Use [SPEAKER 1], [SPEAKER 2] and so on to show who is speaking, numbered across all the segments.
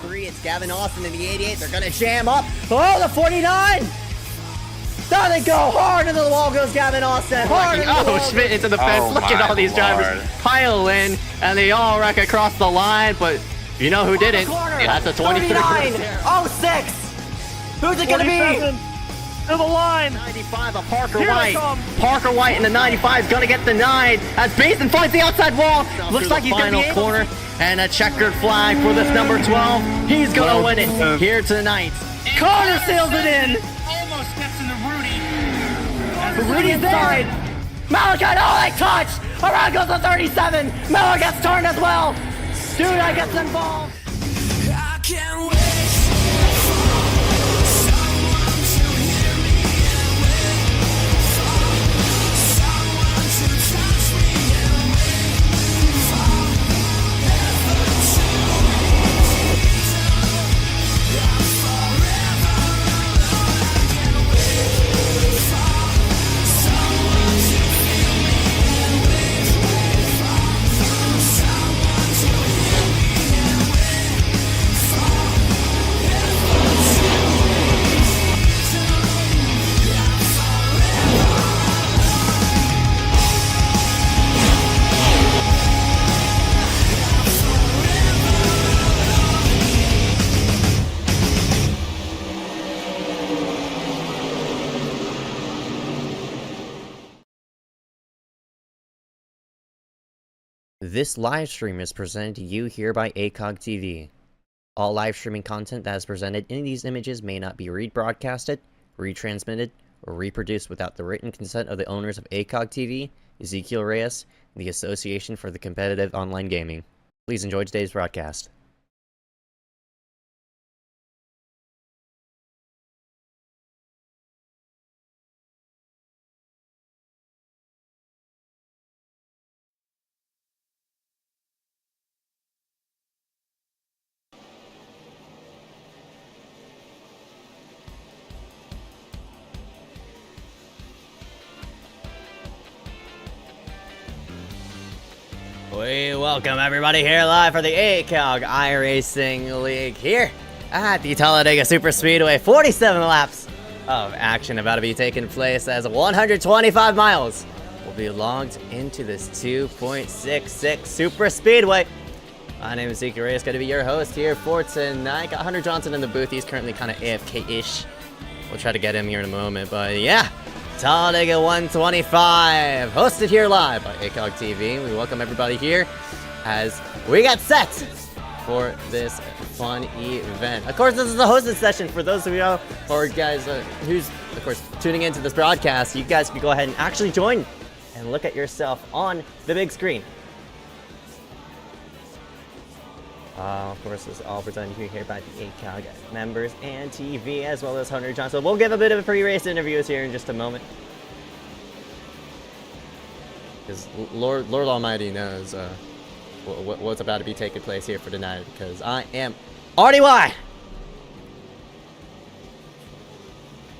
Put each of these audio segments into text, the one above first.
[SPEAKER 1] 3. It's Gavin Austin in the 88. They're gonna jam up. Oh, the 49! Down they go! Hard into the wall goes Gavin Austin. Hard into the wall.
[SPEAKER 2] Schmidt into the fence. Look at all these drivers pile in, and they all wreck across the line, but you know who didn't? That's a 23.
[SPEAKER 1] 06! Who's it gonna be?
[SPEAKER 3] To the line.
[SPEAKER 2] 95 of Parker White. Parker White in the 95 is gonna get the 9 as Basin finds the outside wall. Looks like he's gonna be corner, and a checkered flag for this number 12. He's gonna win it here tonight. Connor sails it in.
[SPEAKER 3] Almost gets into Rudy.
[SPEAKER 1] Rudy inside. Malachi, oh, they touch. Around goes the 37. Miller gets turned as well. Duda gets involved.
[SPEAKER 4] I can't wait.
[SPEAKER 1] This live stream is presented to you here by ACOG TV. All live streaming content that is presented in these images may not be rebroadcasted, retransmitted, or reproduced without the written consent of the owners of ACOG TV, Ezekiel Reyes, and the Association for the Competitive Online Gaming. Please enjoy today's broadcast. We welcome everybody here live for the ACOG iRacing League here at the Talladega Super Speedway. 47 laps of action about to be taking place as 125 miles will be logged into this 2.66 Super Speedway. My name is Ezekiel Reyes, going to be your host here for tonight. Got Hunter Johnson in the booth. He's currently kind of AFK-ish. We'll try to get him here in a moment, but yeah. Talladega 125, hosted here live by ACOG TV. We welcome everybody here as we get set for this fun event. Of course, this is the hosted session for those of you or guys who's, of course, tuning into this broadcast. You guys can go ahead and actually join and look at yourself on the big screen. Of course, this is all presented to you here by the ACOG members and TV, as well as Hunter Johnson. We'll give a bit of a pre-race interviews here in just a moment. Because Lord Almighty knows what's about to be taking place here for tonight, because I am RDY!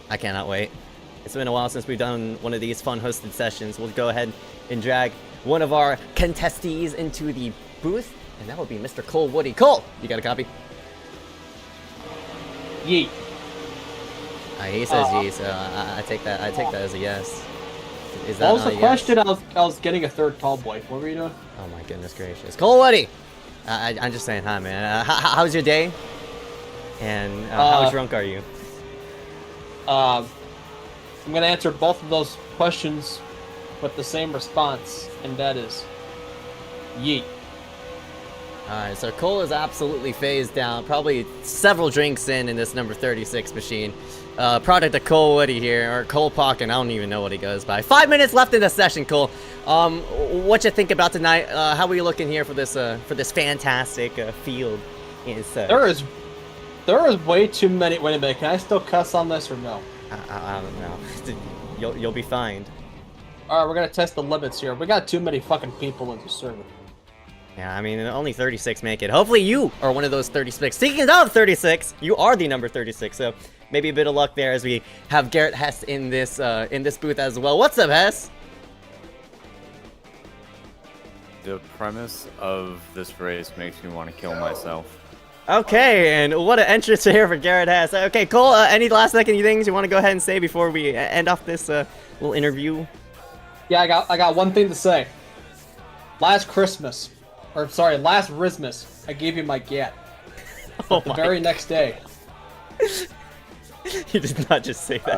[SPEAKER 1] I cannot wait. It's been a while since we've done one of these fun hosted sessions. We'll go ahead and drag one of our contestees into the booth. And that would be Mr. Cole Woody. Cole, you got a copy?
[SPEAKER 3] Yeet.
[SPEAKER 1] He says yeet, so I take that. I take that as a yes. Is that
[SPEAKER 3] What was the
[SPEAKER 1] yes?
[SPEAKER 3] question? I was getting a third tall boy. What were you doing?
[SPEAKER 1] Oh my goodness gracious, Cole Woody. I'm just saying hi, man. How's your day? And how drunk are you?
[SPEAKER 3] I'm gonna answer both of those questions with the same response, and that is yeet.
[SPEAKER 1] Alright, so Cole is absolutely phased out. Probably several drinks in this number 36 machine. Product of Cole Woody here, or Cole Pocken, I don't even know what he goes by. 5 minutes left in the session, Cole. What you think about tonight? How are you looking here for this fantastic field?
[SPEAKER 3] There is way too many. Wait a minute, can I still cuss on this or no?
[SPEAKER 1] I don't know. You'll be fined.
[SPEAKER 3] Alright, we're gonna test the limits here. We got too many fucking people in the server.
[SPEAKER 1] Yeah, I mean, only 36 make it. Hopefully you are one of those 36. Speaking of 36, you are the number 36, so maybe a bit of luck there as we have Garrett Hess in this booth as well. What's up, Hess?
[SPEAKER 5] The premise of this race makes me want to kill myself.
[SPEAKER 1] Okay, and what an entrance here for Garrett Hess. Okay, Cole, any last second things you want to go ahead and say before we end off this little interview?
[SPEAKER 3] Yeah, I got one thing to say. Last Christmas, or sorry, last Christmas, I gave you my Gat.
[SPEAKER 1] Oh
[SPEAKER 3] The very next day.
[SPEAKER 1] He did not just say that.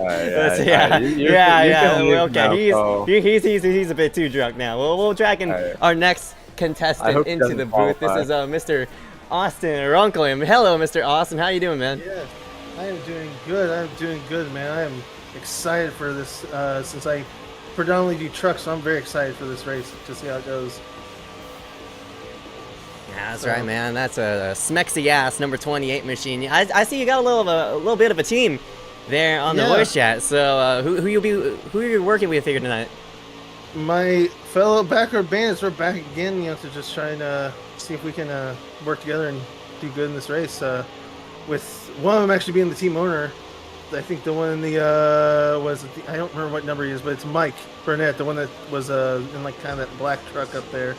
[SPEAKER 1] Okay, he's a bit too drunk now. We'll drag in our next contestant into the booth. This is Mr. Austin Runkle. Hello, Mr. Austin. How you doing, man?
[SPEAKER 5] Yeah, I am doing good. I'm doing good, man. I am excited for this. Since I predominantly do trucks, so I'm very excited for this race to see how it goes.
[SPEAKER 1] Yeah, that's right, man. That's a smexy ass number 28 machine. I see you got a little bit of a team there on the voice chat. So who are you working with here tonight?
[SPEAKER 5] My fellow backyard bandits are back again. To just try and see if we can work together and do good in this race. With one of them actually being the team owner. I think the one in the I don't remember what number he is, but it's Mike Burnett, the one that was in like kind of that black truck up there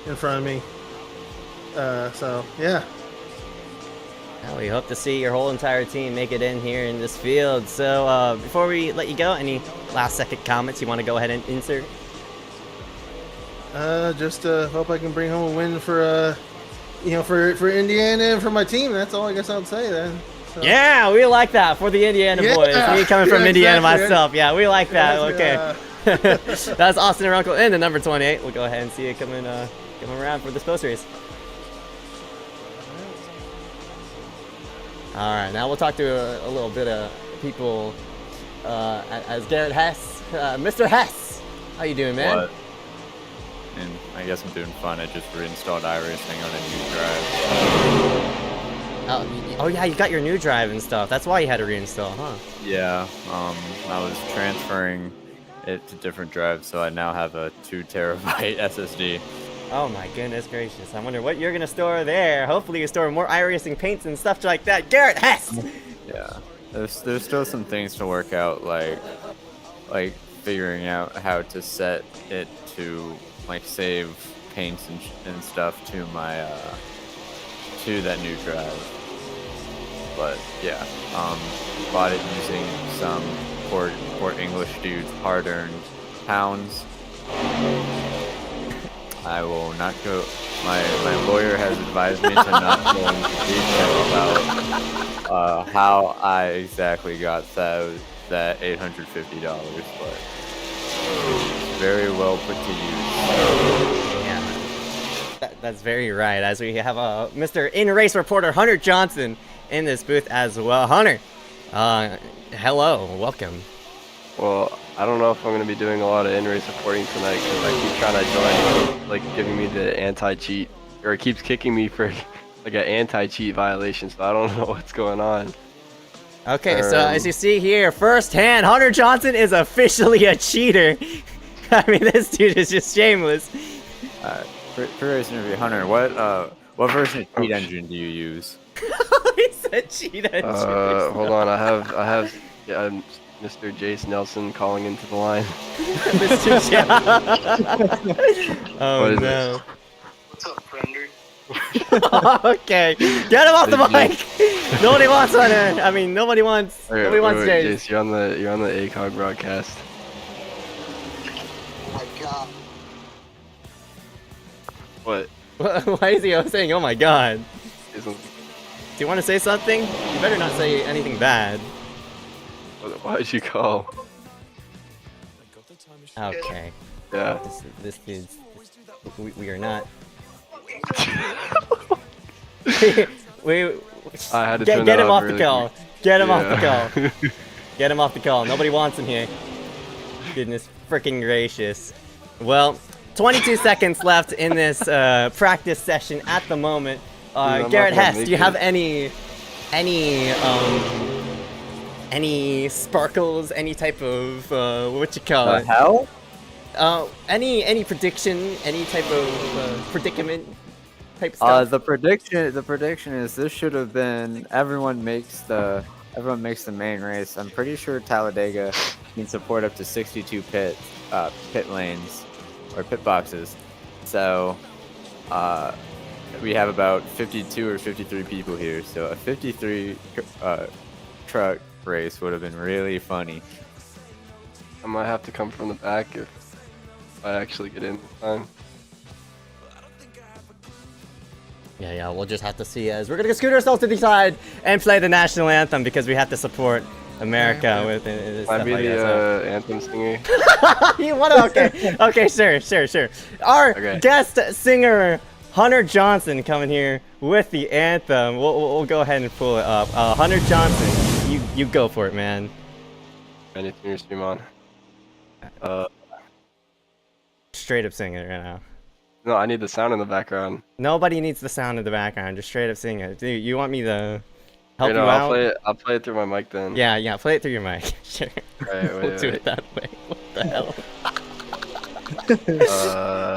[SPEAKER 5] in front of me. So yeah.
[SPEAKER 1] Well, we hope to see your whole entire team make it in here in this field. So before we let you go, any last second comments you want to go ahead and insert?
[SPEAKER 5] Just hope I can bring home a win for for Indiana and for my team. That's all I guess I'll say then. So.
[SPEAKER 1] Yeah, we like that for the Indiana boys. Me coming from Indiana myself. Yeah, we like that. Okay. That's Austin Runkle in the number 28. We'll go ahead and see it coming around for this post race. All right, now we'll talk to a little bit of people as Garrett Hess. Mr. Hess, how you doing, man?
[SPEAKER 6] What? And I guess I'm doing fun. I just reinstalled iRacing on a new drive.
[SPEAKER 1] Oh yeah, you got your new drive and stuff. That's why you had to reinstall, huh?
[SPEAKER 6] Yeah, I was transferring it to different drives, so I now have a 2 terabyte SSD.
[SPEAKER 1] Oh my goodness gracious. I wonder what you're going to store there. Hopefully you store more iRacing paints and stuff like that. Garrett Hess!
[SPEAKER 6] Yeah, there's still some things to work out, like figuring out how to set it to save paints and stuff to my to that new drive. But yeah, bought it using some poor English dude's hard-earned pounds. I will not go. My lawyer has advised me to not go into detail about how I exactly got that $850, but it's very well put to use.
[SPEAKER 1] Yeah, that's very right. As we have Mr. In-Race reporter Hunter Johnson in this booth as well. Hunter, hello, welcome.
[SPEAKER 7] Well, I don't know if I'm going to be doing a lot of in-race reporting tonight because I keep trying to join, giving me the anti-cheat, or it keeps kicking me for an anti-cheat violation, so I don't know what's going on.
[SPEAKER 1] Okay, so as you see here, firsthand, Hunter Johnson is officially a cheater. I mean, this dude is just shameless.
[SPEAKER 6] Previous interview, Hunter, what version of cheat engine do you use?
[SPEAKER 1] He said cheat engine.
[SPEAKER 7] Hold on, I have Mr. Jace Nelson calling into the line.
[SPEAKER 1] Mr. Jace. Oh no.
[SPEAKER 7] This?
[SPEAKER 8] What's up, friender?
[SPEAKER 1] Okay, get him off the mic. Nobody wants Hunter. I mean, nobody wants Jace.
[SPEAKER 7] Jace, you're on the ACOG broadcast.
[SPEAKER 8] Oh my god.
[SPEAKER 7] What?
[SPEAKER 1] Why is he saying, "Oh my God"?
[SPEAKER 7] Isn't?
[SPEAKER 1] Do you want to say something? You better not say anything bad.
[SPEAKER 7] Why'd you call?
[SPEAKER 1] Okay.
[SPEAKER 7] Yeah.
[SPEAKER 1] This is. We are not. we
[SPEAKER 7] I had to
[SPEAKER 1] get him off
[SPEAKER 7] really
[SPEAKER 1] the call.
[SPEAKER 7] quick.
[SPEAKER 1] Get him off the call. Get him off the call. Nobody wants him here. Goodness freaking gracious. Well, 22 seconds left in this practice session at the moment. Garrett Hess, do you have any sparkles, any type of what you call it?
[SPEAKER 6] Hell?
[SPEAKER 1] Any prediction, any type of predicament type stuff?
[SPEAKER 6] The prediction is this should have been everyone makes the main race. I'm pretty sure Talladega can support up to 62 pit lanes or pit boxes. So we have about 52 or 53 people here, so a 53 truck race would have been really funny.
[SPEAKER 7] I might have to come from the back if I actually get in this time.
[SPEAKER 1] Yeah, we'll just have to see as we're gonna scoot ourselves to the side and play the national anthem because we have to support America with it.
[SPEAKER 7] Might be the anthem singer.
[SPEAKER 1] You want to? Okay, sure. Our guest singer Hunter Johnson coming here with the anthem. We'll go ahead and pull it up. Hunter Johnson, you go for it, man.
[SPEAKER 7] I need to turn your stream on.
[SPEAKER 1] Straight up sing it right now.
[SPEAKER 7] No, I need the sound in the background.
[SPEAKER 1] Nobody needs the sound in the background. Just straight up sing it. Dude, you want me to help you
[SPEAKER 7] I'll
[SPEAKER 1] out?
[SPEAKER 7] I'll play it through my mic then.
[SPEAKER 1] Yeah, play it through your mic. Sure.
[SPEAKER 7] We'll
[SPEAKER 1] do it that way. What the hell?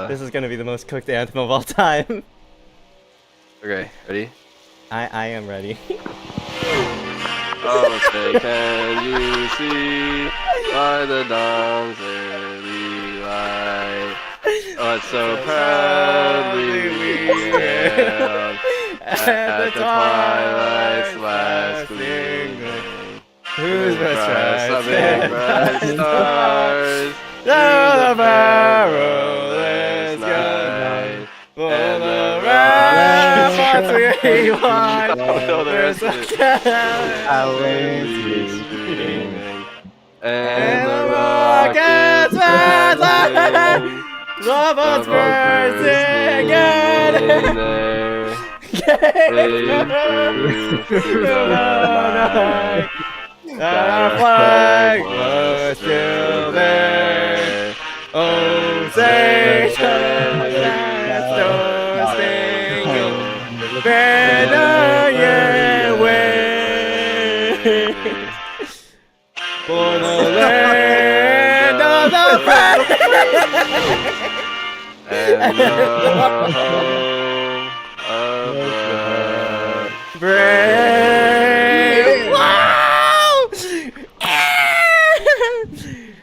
[SPEAKER 1] This is gonna be the most cooked anthem of all time.
[SPEAKER 7] Okay, ready?
[SPEAKER 1] I am ready.
[SPEAKER 7] Oh, say, can you see by the dawn's early light what so proudly we hailed at the twilight's last gleaming, whose bright stars through the perilous night, and the ramparts we won, there's a streaming, and the rockets rise, love us bursting in there, through the night, our flag was still there. Oh, say, spangled banner, yeah, wave for the land of the free and the home of the brave. Wow!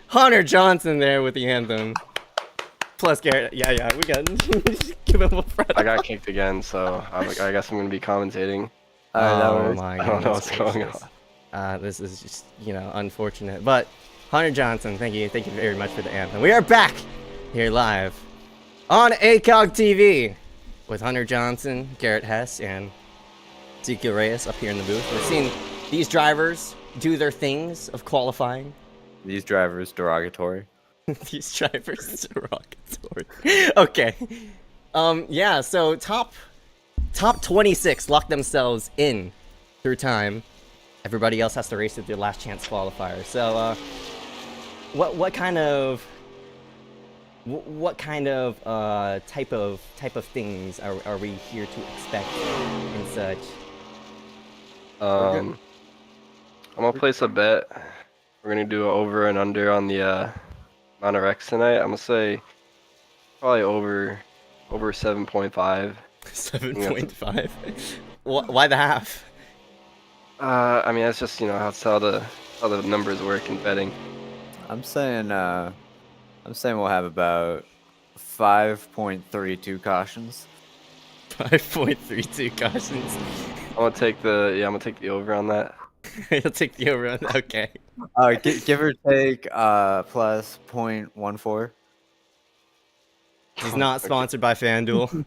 [SPEAKER 7] Hunter Johnson there with the anthem. Plus Garrett. Yeah, we got give him a front. I got kicked again, so I guess I'm gonna be commentating.
[SPEAKER 1] Oh my god.
[SPEAKER 7] I don't know what's going on.
[SPEAKER 1] This is just, unfortunate. But Hunter Johnson, thank you very much for the anthem. We are back here live on ACOG TV with Hunter Johnson, Garrett Hess, and Ezekiel Reyes up here in the booth. We're seeing these drivers do their things of qualifying.
[SPEAKER 6] These drivers derogatory.
[SPEAKER 1] These drivers derogatory. Okay. Yeah, so top 26 lock themselves in through time. Everybody else has to race at their last chance qualifier. So what kind of type of things are we here to expect and such?
[SPEAKER 7] I'm gonna place a bet. We're gonna do an over and under on the amount of wrecks tonight. I'm gonna say probably over 7.5.
[SPEAKER 1] 7.5. Why the half?
[SPEAKER 7] I mean that's just that's how the numbers work in betting.
[SPEAKER 6] I'm saying we'll have about 5.32 cautions.
[SPEAKER 1] 5.32 cautions.
[SPEAKER 7] I'm gonna take the over on that.
[SPEAKER 1] You'll take the over on that. Okay.
[SPEAKER 6] Give or take plus 0.14.
[SPEAKER 1] He's not sponsored by FanDuel.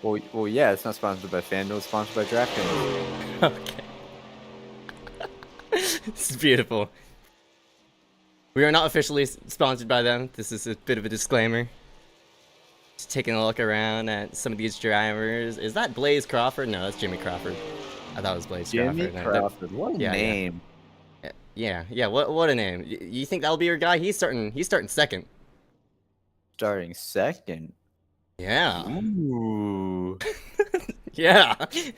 [SPEAKER 6] Well, yeah, it's not sponsored by FanDuel. It's sponsored by DraftKings.
[SPEAKER 1] Okay. This is beautiful. We are not officially sponsored by them. This is a bit of a disclaimer. Just taking a look around at some of these drivers. Is that Blaze Crawford? No, that's Jimmy Crawford. I thought it was Blaze
[SPEAKER 6] Jimmy
[SPEAKER 1] Crawford.
[SPEAKER 6] Crawford. What a name.
[SPEAKER 1] Yeah. What a name. You think that'll be your guy? He's starting second.
[SPEAKER 6] Starting second.
[SPEAKER 1] Yeah.
[SPEAKER 6] Ooh.
[SPEAKER 1] Yeah. I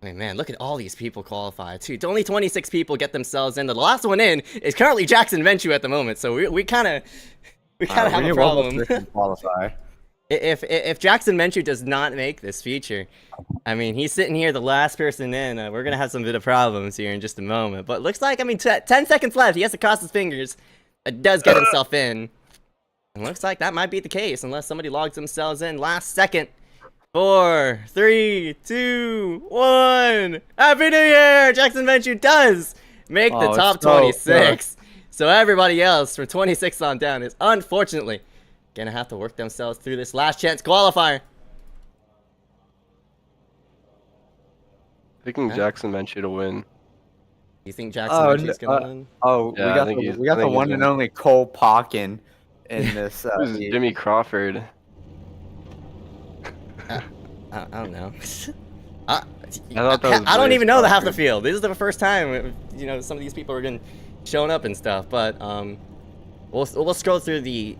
[SPEAKER 1] mean, man, look at all these people qualify too. Only 26 people get themselves in. The last one in is currently Jackson Venture at the moment, so we kind of have a problem.
[SPEAKER 6] Qualify.
[SPEAKER 1] If Jackson Venture does not make this feature, I mean, he's sitting here, the last person in. We're gonna have some bit of problems here in just a moment. But looks like, I mean, 10 seconds left. He has to cross his fingers. It does get himself in. And looks like that might be the case unless somebody logs themselves in last second. 4, 3, 2, 1. Happy New Year! Jackson Venture does make the top 26. So everybody else from 26 on down is unfortunately gonna have to work themselves through this last chance qualifier.
[SPEAKER 7] Picking Jackson Venture to win.
[SPEAKER 1] You think Jackson Venture's gonna win?
[SPEAKER 6] Oh,
[SPEAKER 7] Yeah,
[SPEAKER 6] we got the one and only Cole Pockin in this.
[SPEAKER 7] This is Jimmy Crawford.
[SPEAKER 1] I don't know.
[SPEAKER 7] thought that was
[SPEAKER 1] I don't
[SPEAKER 7] Blaze
[SPEAKER 1] even know the half the
[SPEAKER 7] Crawford.
[SPEAKER 1] field. This is the first time, you know, some of these people are getting showing up and stuff. But we'll scroll through the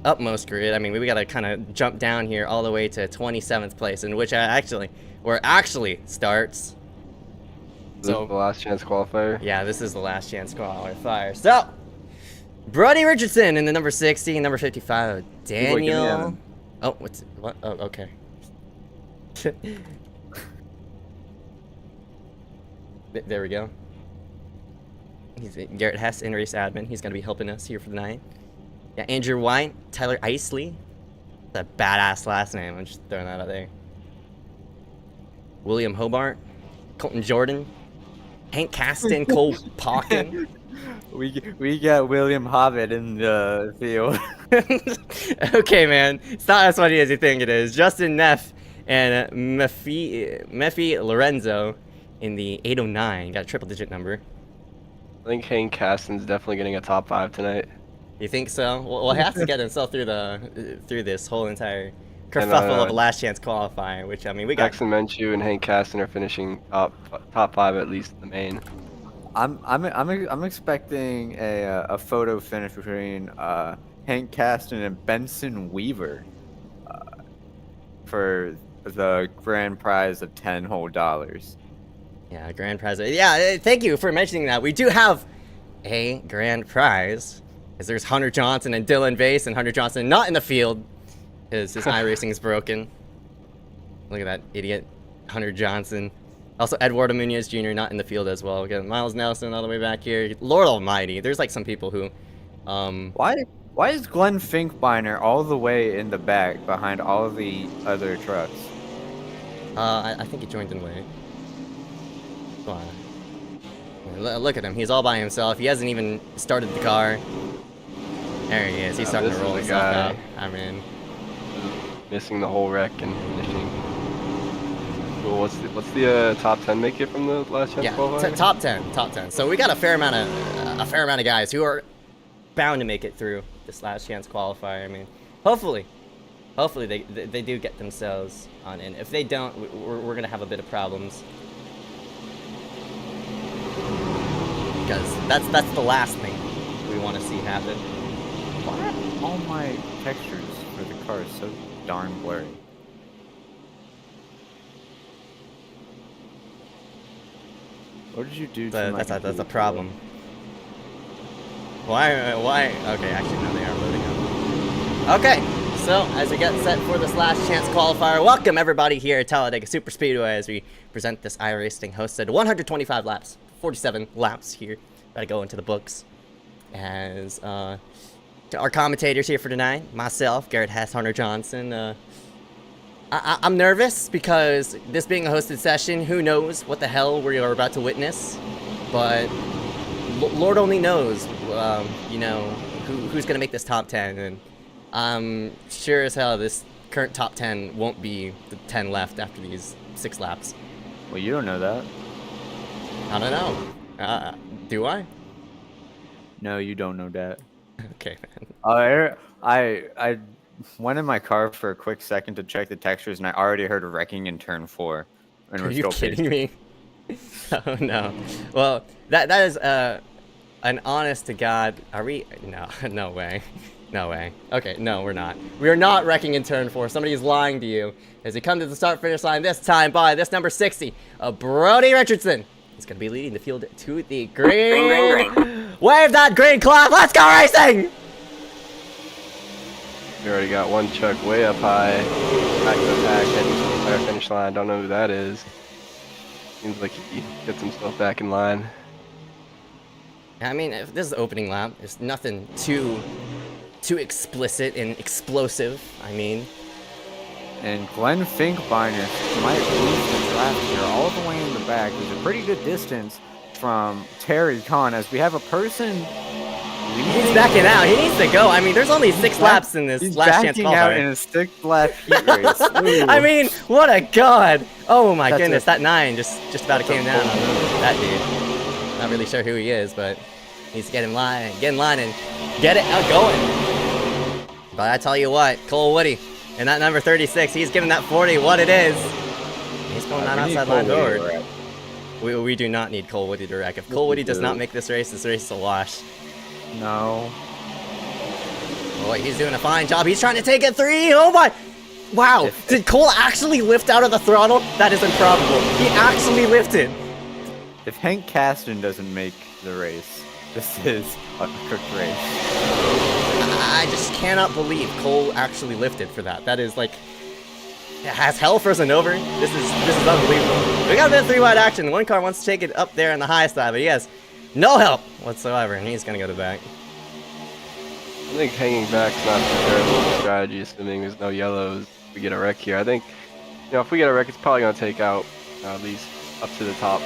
[SPEAKER 1] utmost grid. I mean, we gotta kind of jump down here all the way to 27th place, in which where it actually starts.
[SPEAKER 7] This is the last chance qualifier.
[SPEAKER 1] Yeah, this is the last chance qualifier. So, Brody Richardson in the number 60, number 55, Daniel. Oh, what? Oh, okay. There we go. He's Garrett Hess, in-race admin. He's gonna be helping us here for the night. Yeah, Andrew White, Tyler Isley. That's a badass last name. I'm just throwing that out there. William Hobart, Colton Jordan, Hank Caston, Cole Pockin.
[SPEAKER 6] We got William Hobbit in the field.
[SPEAKER 1] Okay, man. It's not as funny as you think it is. Justin Neff and Mephi Lorenzo in the 809. Got a triple-digit number.
[SPEAKER 7] I think Hank Caston's definitely getting a top 5 tonight.
[SPEAKER 1] You think so? Well, he has to get himself through this whole entire kerfuffle of a last chance qualifying. Which I mean, we got
[SPEAKER 7] Jackson Menchu and Hank Caston are finishing top 5 at least in the main.
[SPEAKER 6] I'm expecting a photo finish between Hank Caston and Benson Weaver for the grand prize of $10 whole.
[SPEAKER 1] Yeah, grand prize. Yeah, thank you for mentioning that. We do have a grand prize. Because there's Hunter Johnson and Dylan Bass, and Hunter Johnson not in the field because his iRacing is broken. Look at that idiot, Hunter Johnson. Also, Eduardo Munoz Jr. not in the field as well. We got Miles Nelson all the way back here. Lord Almighty, there's like some people who,
[SPEAKER 6] Why is Glenn Finkbeiner all the way in the back behind all of the other trucks?
[SPEAKER 1] I think he joined in late. Come on. Look at him. He's all by himself. He hasn't even started the car. There he is. He's starting to roll himself out. I mean,
[SPEAKER 7] missing the whole wreck and finishing. Well, what's the top 10 make it from the last chance qualifier?
[SPEAKER 1] Yeah, top 10. So we got a fair amount of guys who are bound to make it through this last chance qualifier. I mean, hopefully they do get themselves on in. If they don't, we're gonna have a bit of problems. Because that's the last thing we want to see happen.
[SPEAKER 6] Why are all my textures for the car so darn blurry? What did you do to my
[SPEAKER 1] That's a problem. Why? Okay, actually, no, they are loading up. Okay, so as we get set for this last chance qualifier, welcome everybody here at Talladega Super Speedway as we present this iRacing hosted 125 laps, 47 laps here. Gotta go into the books. As our commentators here for tonight, myself, Garrett Hess, Hunter Johnson. I'm nervous because this being a hosted session, who knows what the hell we are about to witness. But Lord only knows, you know, who's going to make this top 10. And I'm sure as hell this current top 10 won't be the 10 left after these 6 laps.
[SPEAKER 6] Well, you don't know that.
[SPEAKER 1] I don't know. Do I?
[SPEAKER 6] No, you don't know that.
[SPEAKER 1] Okay, man.
[SPEAKER 6] I went in my car for a quick second to check the textures, and I already heard wrecking in turn 4. And
[SPEAKER 1] Are you kidding me? Oh no. Well, that is an honest to God. Are we? No way. No way. Okay, no, we're not. We are not wrecking in turn 4. Somebody is lying to you as we come to the start finish line this time by this number 60, Brody Richardson. He's going to be leading the field to the green. Wave that green cloth. Let's go racing!
[SPEAKER 7] We already got one truck way up high. Back to attack, heading to the start finish line. Don't know who that is. Seems like he gets himself back in line.
[SPEAKER 1] I mean, if this is the opening lap, there's nothing too too explicit and explosive, I mean.
[SPEAKER 6] And Glenn Finkbeiner might lose the draft here all the way in the back. He's a pretty good distance from Terry Khan, as we have a person leading.
[SPEAKER 1] He's backing out. He needs to go. I mean, there's only 6 laps in this last chance
[SPEAKER 6] backing out
[SPEAKER 1] qualifier.
[SPEAKER 6] in a 6-lap heat race.
[SPEAKER 1] I mean, what a god! Oh my goodness, that 9 just about came down on that dude. Not really sure who he is, but he's getting in line and get it out going. But I tell you what, Cole Woody and that number 36, he's giving that 40 what it is. He's going that outside line forward. We do not need Cole Woody to wreck. If Cole Woody does not make this race is a wash.
[SPEAKER 6] No.
[SPEAKER 1] Boy, he's doing a fine job. He's trying to take it 3. Oh my! Wow, did Cole actually lift out of the throttle? That is improbable. He actually lifted.
[SPEAKER 6] If Hank Caston doesn't make the race, this is a cooked race.
[SPEAKER 1] I just cannot believe Cole actually lifted for that. That is like, has hell frozen over? This is unbelievable. We got a bit of 3-wide action. One car wants to take it up there on the high side, but he has no help whatsoever, and he's gonna go to the back.
[SPEAKER 7] I think hanging back's not a terrible strategy, assuming there's no yellows. If we get a wreck here, I think, if we get a wreck, it's probably gonna take out at least up to the top,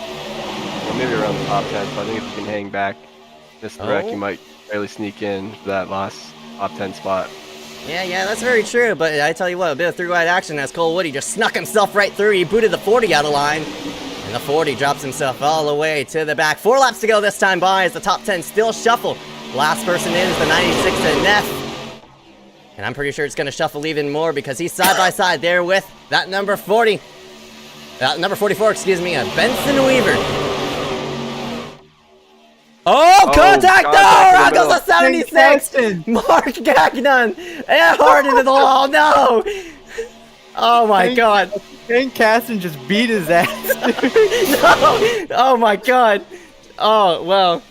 [SPEAKER 7] maybe around the top 10. So I think if you can hang back, miss the wreck, you might barely sneak in for that last top 10 spot.
[SPEAKER 1] Yeah, that's very true, but I tell you what, a bit of 3-wide action as Cole Woody just snuck himself right through. He booted the 40 out of line, and the 40 drops himself all the way to the back. 4 laps to go this time by as the top 10 still shuffle. Last person in is the 96 and Neff. And I'm pretty sure it's going to shuffle even more because he's side by side there with that number 40. Number 44, excuse me, Benson Weaver. Oh, contact! No! Out goes the 76! Mark Gagnon! And hard into the wall, no! Oh my god.
[SPEAKER 6] Hank Caston just beat his ass.
[SPEAKER 1] No! Oh my god. Oh, well.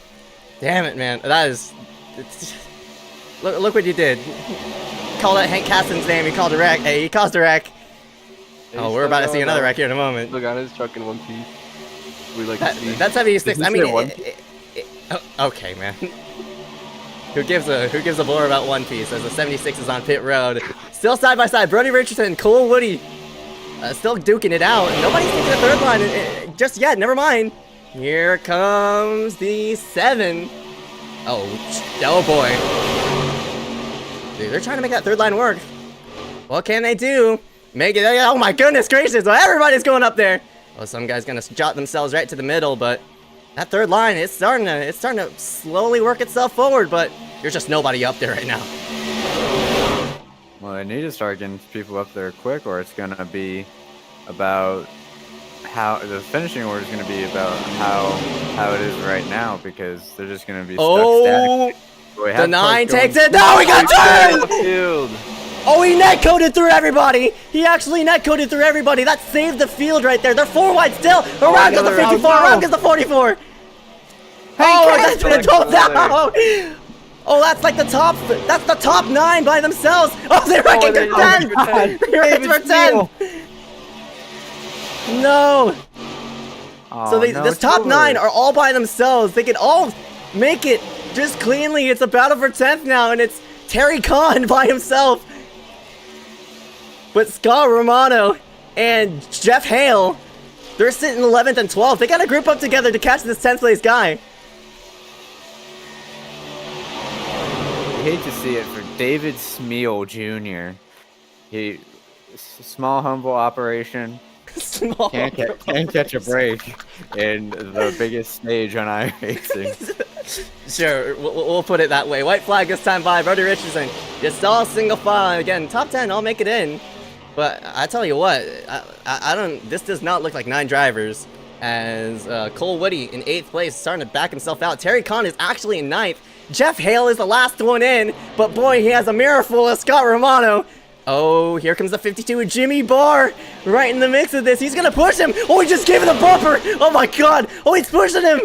[SPEAKER 1] Damn it, man. That is... Look what you did. Called out Hank Caston's name, he called a wreck. Hey, he caused a wreck. Oh, we're about to see another wreck here in a moment.
[SPEAKER 7] Look on his truck in one piece. We like to see.
[SPEAKER 1] That's heavy 6. I mean, okay, man. Who gives a blower about one piece as the 76 is on pit road? Still side by side, Brody Richardson, Cole Woody, still duking it out. Nobody's taking the third line just yet. Never mind. Here comes the 7. Oh boy. Dude, they're trying to make that third line work. What can they do? Make it. Oh my goodness gracious! Well, everybody's going up there. Oh, some guy's gonna jot themselves right to the middle, but that third line, it's starting to slowly work itself forward. But there's just nobody up there right now.
[SPEAKER 6] Well, they need to start getting people up there quick, or it's gonna be about how the finishing order is gonna be about how it is right now, because they're just gonna be stuck static.
[SPEAKER 1] The 9 takes it. No, we got turned! Oh, he net-coded through everybody! He actually net-coded through everybody! That saved the field right there! They're 4 wide still! Around goes the 54! Around goes the 44! Oh, that's been a 12 down! Oh, that's like the top... That's the top 9 by themselves! Oh, they're wrecking for 10! They're wrecking for 10! No!
[SPEAKER 6] Oh,
[SPEAKER 1] So
[SPEAKER 6] no,
[SPEAKER 1] this top 9 are all by themselves. They can all make it just cleanly. It's a battle for 10th now, and it's Terry Khan by himself. But Scott Romano and Jeff Hale, they're sitting 11th and 12th. They gotta group up together to catch this 10th place guy.
[SPEAKER 6] I hate to see it for David Smeal Jr. Small, humble operation. Can't catch a break in the biggest stage on iRacing.
[SPEAKER 1] Sure, we'll put it that way. White flag this time by Brody Richardson. Just all single file. Again, top 10, I'll make it in. But I tell you what, I don't. This does not look like 9 drivers. As Cole Woody in 8th place, starting to back himself out. Terry Khan is actually in 9th. Jeff Hale is the last one in, but boy, he has a mirror full of Scott Romano. Oh, here comes the 52 Jimmy Barr right in the mix of this. He's gonna push him. Oh, he just gave him the bumper. Oh my God. Oh, he's pushing him.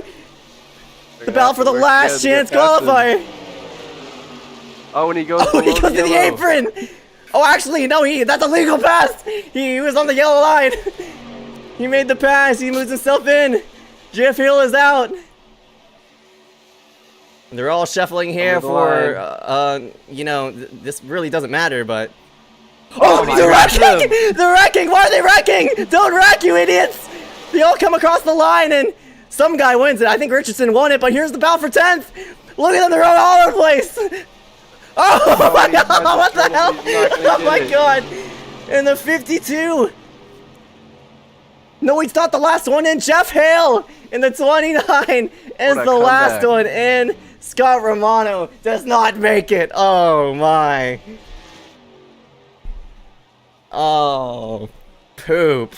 [SPEAKER 1] The battle for the last chance qualifier.
[SPEAKER 7] Oh, and he goes.
[SPEAKER 1] Oh, he goes to the apron. Oh, actually, no, that's a legal pass. He was on the yellow line. He made the pass. He moves himself in. Jeff Hill is out. They're all shuffling here
[SPEAKER 7] Under the
[SPEAKER 1] for,
[SPEAKER 7] line.
[SPEAKER 1] you know, this really doesn't matter, but...
[SPEAKER 7] Oh my
[SPEAKER 1] they're
[SPEAKER 7] gosh.
[SPEAKER 1] wrecking! They're wrecking! Why are they wrecking? Don't wreck, you idiots! They all come across the line, and some guy wins it. I think Richardson won it, but here's the battle for 10th! Look at them, they're all over the place! Oh my god, what the hell? Oh my god! And the 52! No, he's not the last one in. Jeff Hale in the 29 is the last
[SPEAKER 7] comeback.
[SPEAKER 1] one in. Scott Romano does not make it. Oh my. Oh, poop.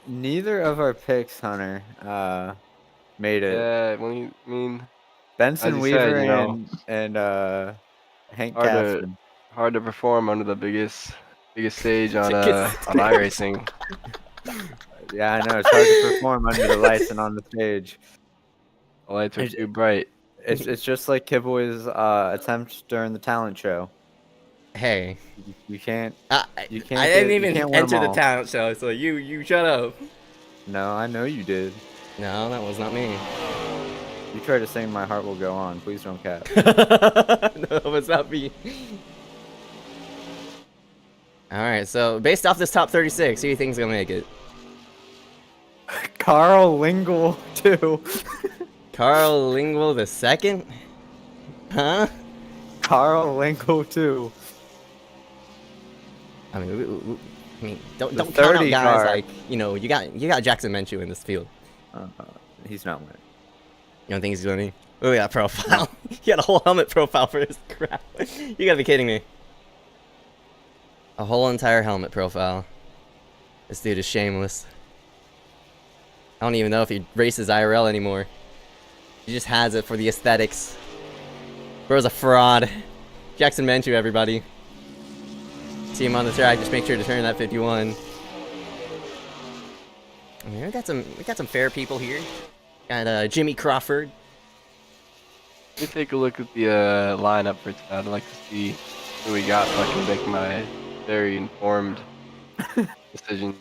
[SPEAKER 6] Neither of our picks, Hunter, made it.
[SPEAKER 7] Yeah, I mean,
[SPEAKER 6] Benson
[SPEAKER 7] as you
[SPEAKER 6] Weaver
[SPEAKER 7] said, you know,
[SPEAKER 6] and Hank
[SPEAKER 7] hard
[SPEAKER 6] Caston.
[SPEAKER 7] hard to perform under the biggest stage on iRacing.
[SPEAKER 6] Yeah, I know. It's hard to perform under the lights and on the stage.
[SPEAKER 7] The lights are too bright.
[SPEAKER 6] It's just like Kibboy's attempt during the talent show.
[SPEAKER 1] Hey,
[SPEAKER 6] You can't. You can't.
[SPEAKER 1] I didn't
[SPEAKER 6] you
[SPEAKER 1] even
[SPEAKER 6] can't win
[SPEAKER 1] enter
[SPEAKER 6] them
[SPEAKER 1] the
[SPEAKER 6] all.
[SPEAKER 1] talent show, so you shut up.
[SPEAKER 6] No, I know you did.
[SPEAKER 1] No, that was not me.
[SPEAKER 6] You tried to sing "My Heart Will Go On." Please don't cap.
[SPEAKER 1] No, that was not me. Alright, so based off this top 36, who do you think is gonna make it?
[SPEAKER 6] Carl Lingle too.
[SPEAKER 1] Carl Lingwell the second? Huh?
[SPEAKER 6] Carl Lingle too.
[SPEAKER 1] I mean, don't
[SPEAKER 6] The
[SPEAKER 1] count out
[SPEAKER 6] 30
[SPEAKER 1] guys
[SPEAKER 6] car.
[SPEAKER 1] like, you know, you got Jackson Menchu in this field.
[SPEAKER 6] He's not winning.
[SPEAKER 1] You don't think he's winning? Oh yeah, profile. He got a whole helmet profile for this crap. You gotta be kidding me. A whole entire helmet profile. This dude is shameless. I don't even know if he races IRL anymore. He just has it for the aesthetics. Bro's a fraud. Jackson Menchu, everybody. See him on the track, just make sure to turn that 51. I mean, we got some fair people here. Got Jimmy Crawford.
[SPEAKER 7] Let me take a look at the lineup for tonight. I'd like to see who we got so I can make my very informed decision.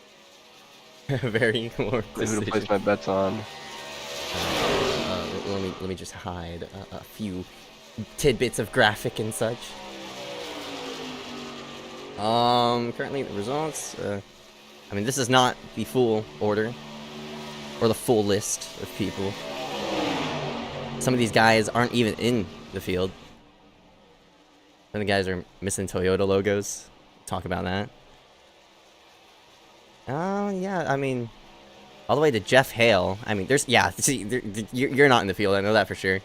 [SPEAKER 1] Very informed
[SPEAKER 7] Who to
[SPEAKER 1] decision.
[SPEAKER 7] place my bets on.
[SPEAKER 1] Let me just hide a few tidbits of graphic and such. Currently the results. I mean, this is not the full order or the full list of people. Some of these guys aren't even in the field. Some of the guys are missing Toyota logos. Talk about that. Yeah, I mean, all the way to Jeff Hale. I mean, there's, yeah, see, you're not in the field, I know that for sure.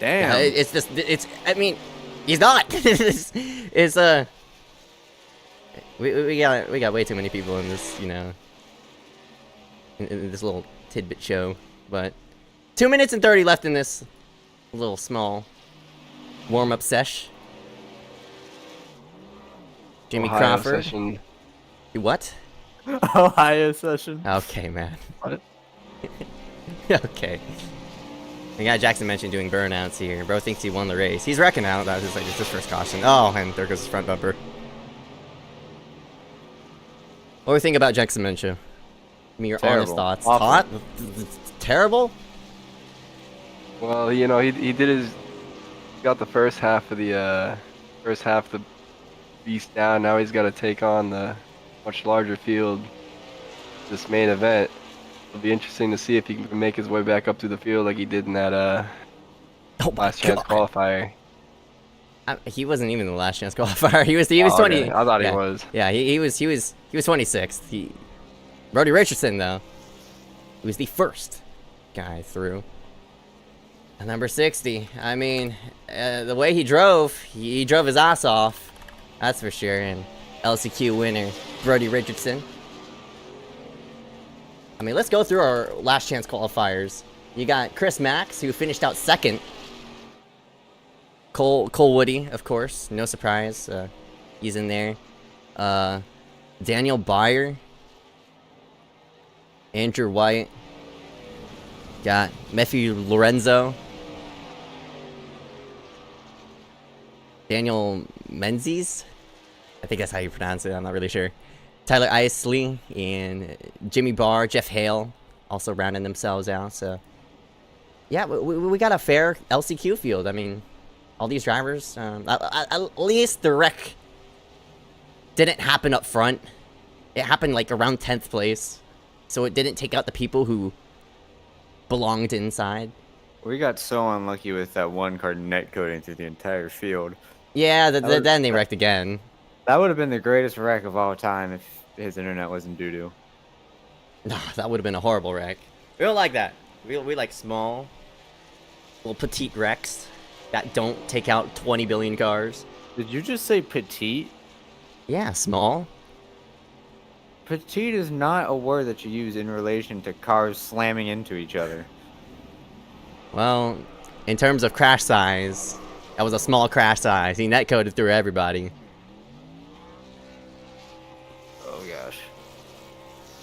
[SPEAKER 6] Damn.
[SPEAKER 1] Yeah, it's just, I mean, he's not. We got way too many people in this, you know, in this little tidbit show. But 2 minutes and 30 left in this little small warm-up sesh. Jimmy
[SPEAKER 7] Ohio
[SPEAKER 1] Crawford.
[SPEAKER 7] Session.
[SPEAKER 1] What?
[SPEAKER 6] Ohio session.
[SPEAKER 1] Okay, man.
[SPEAKER 7] What?
[SPEAKER 1] Okay. We got Jackson mentioned doing burnouts here. Bro thinks he won the race. He's wrecking out. That was just like it's his first caution. Oh, and there goes his front bumper. What do you think about Jackson Menchu? Give me your honest
[SPEAKER 6] Terrible.
[SPEAKER 1] thoughts.
[SPEAKER 6] Awful.
[SPEAKER 1] Hot? Terrible?
[SPEAKER 7] Well, you know, he did his got the first half of the beast down. Now he's got to take on the much larger field. This main event. It'll be interesting to see if he can make his way back up to the field like he did in that
[SPEAKER 1] Oh my
[SPEAKER 7] last chance
[SPEAKER 1] God.
[SPEAKER 7] qualifier.
[SPEAKER 1] He wasn't even the last chance qualifier. He was
[SPEAKER 7] Oh,
[SPEAKER 1] 20.
[SPEAKER 7] okay. I thought
[SPEAKER 1] yeah.
[SPEAKER 7] he was.
[SPEAKER 1] Yeah, he was 26th. Brody Richardson though, he was the first guy through. And number 60. I mean, the way he drove his ass off. That's for sure. And LCQ winner Brody Richardson. I mean, let's go through our last chance qualifiers. You got Chris Max, who finished out second. Cole Woody, of course, no surprise. He's in there. Daniel Byer. Andrew White. Got Matthew Lorenzo. Daniel Menzies. I think that's how you pronounce it. I'm not really sure. Tyler Isley and Jimmy Barr, Jeff Hale also rounding themselves out. So Yeah, we got a fair LCQ field. I mean, all these drivers, at least the wreck didn't happen up front. It happened like around 10th place, so it didn't take out the people who belonged inside.
[SPEAKER 6] We got so unlucky with that one car net coding through the entire field.
[SPEAKER 1] Yeah, then they wrecked again.
[SPEAKER 6] That would have been the greatest wreck of all time if his internet wasn't doo-doo.
[SPEAKER 1] No, that would have been a horrible wreck. We don't like that. We like small, little petite wrecks that don't take out 20 billion cars.
[SPEAKER 6] Did you just say petite?
[SPEAKER 1] Yeah, small.
[SPEAKER 6] Petite is not a word that you use in relation to cars slamming into each other.
[SPEAKER 1] Well, in terms of crash size, that was a small crash size. He netcoded through everybody.
[SPEAKER 6] Oh gosh.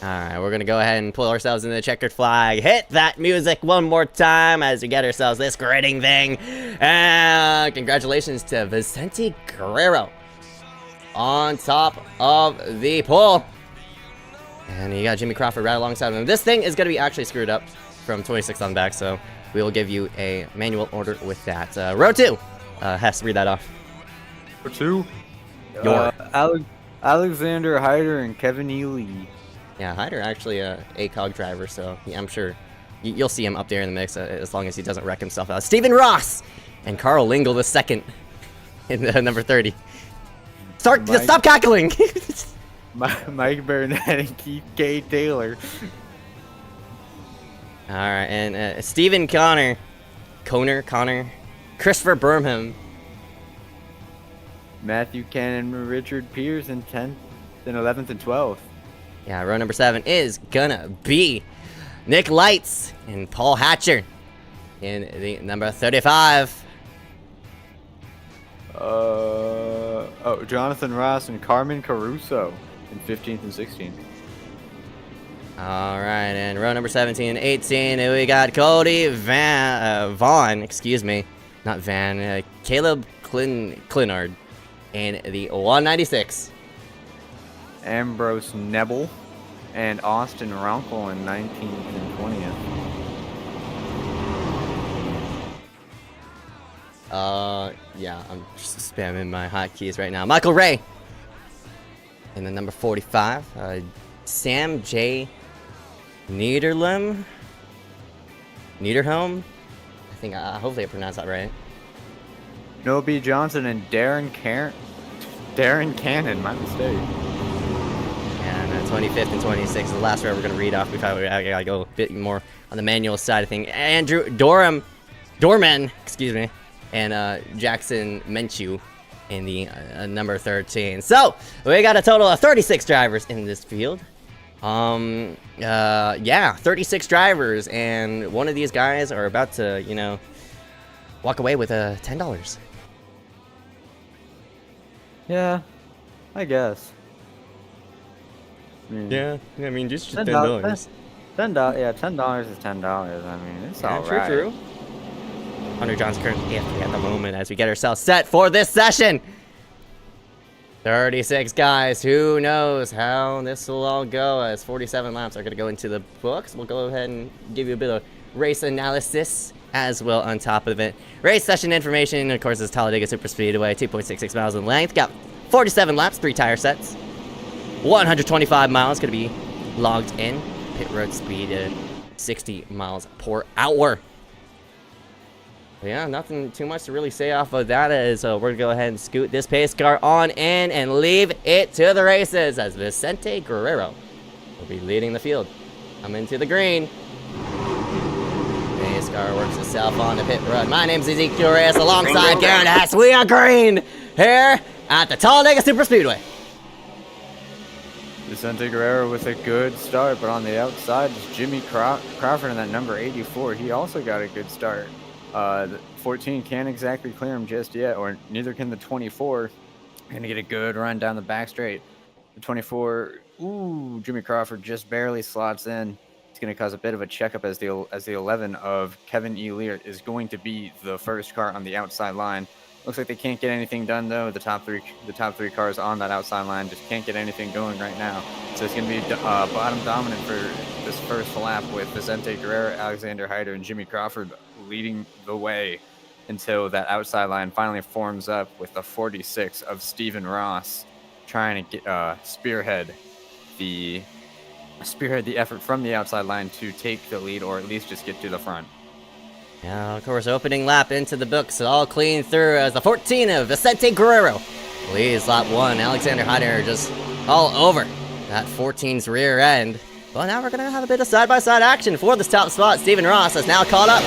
[SPEAKER 1] Alright, we're gonna go ahead and pull ourselves into the checkered flag. Hit that music one more time as we get ourselves this grading thing. And congratulations to Vicente Guerrero on top of the pole. And you got Jimmy Crawford right alongside him. This thing is gonna be actually screwed up from 26 on back, so we will give you a manual order with that. Row 2. Hess, read that off.
[SPEAKER 6] For 2?
[SPEAKER 1] Your.
[SPEAKER 6] Alexander Hyder and Kevin E. Lee.
[SPEAKER 1] Yeah, Hyder actually a ACOG driver, so yeah, I'm sure you'll see him up there in the mix as long as he doesn't wreck himself out. Stephen Ross and Carl Lingle the second in number 30. Stop cackling!
[SPEAKER 6] Mike Burnett and Keith K. Taylor.
[SPEAKER 1] Alright, and Stephen Connor, Christopher Birmingham,
[SPEAKER 6] Matthew Cannon and Richard Pierce in 10th and 11th and 12th.
[SPEAKER 1] Yeah, row number 7 is gonna be Nick Lights and Paul Hatcher in the number 35.
[SPEAKER 6] Jonathan Ross and Carmen Caruso in 15th and 16th.
[SPEAKER 1] All right, and row number 17 and 18, we got Cody Caleb Clinard in the 196.
[SPEAKER 6] Ambrose Nebel and Austin Ronkel in 19th and 20th.
[SPEAKER 1] Yeah, I'm just spamming my hotkeys right now. Michael Ray in the number 45. Sam J. Niederhelm. I think, hopefully I pronounced that right.
[SPEAKER 6] Noah B. Johnson and Darren Cannon, my mistake.
[SPEAKER 1] And 25th and 26th is the last row we're going to read off. We gotta go a bit more on the manual side of things. Andrew Dorman, excuse me, and Jackson Menchu in the number 13. So we got a total of 36 drivers in this field. Yeah, 36 drivers, and one of these guys are about to, you know, walk away with $10.
[SPEAKER 6] Yeah, I guess.
[SPEAKER 1] Yeah, I mean, just $10.
[SPEAKER 6] $10. Yeah, $10 is $10. I mean, it's all right.
[SPEAKER 1] True. Hunter John's currently AFK at the moment as we get ourselves set for this session. 36 guys. Who knows how this will all go, as 47 laps are going to go into the books. We'll go ahead and give you a bit of race analysis as well on top of it. Race session information, of course, is Talladega Super Speedway, 2.66 miles in length. Got 47 laps, 3 tire sets. 125 miles going to be logged in. Pit road speed at 60 miles per hour. Yeah, nothing too much to really say off of that, as we're going to go ahead and scoot this pace car on in and leave it to the races, as Vicente Guerrero will be leading the field. Coming to the green. Pace car works itself on the pit road. My name's Ezekiel Reyes alongside Garen Hess. We are green here at the Talladega Super Speedway.
[SPEAKER 6] Vicente Guerrero with a good start, but on the outside is Jimmy Crawford in that number 84. He also got a good start. The 14 can't exactly clear him just yet, or neither can the 24. Gonna get a good run down the back straight. The 24, ooh, Jimmy Crawford just barely slots in. It's gonna cause a bit of a checkup as the 11 of Kevin E. Lear is going to be the first car on the outside line. Looks like they can't get anything done though. The top three cars on that outside line just can't get anything going right now. So it's gonna be bottom dominant for this first lap with Vicente Guerrero, Alexander Hyder, and Jimmy Crawford leading the way until that outside line finally forms up with the 46 of Stephen Ross trying to get spearhead the effort from the outside line to take the lead or at least just get to the front.
[SPEAKER 1] Yeah, of course, opening lap into the books, all clean through as the 14 of Vicente Guerrero leads lap 1. Alexander Heider just all over that 14's rear end. Well, now we're going to have a bit of side-by-side action for this top spot. Stephen Ross has now caught up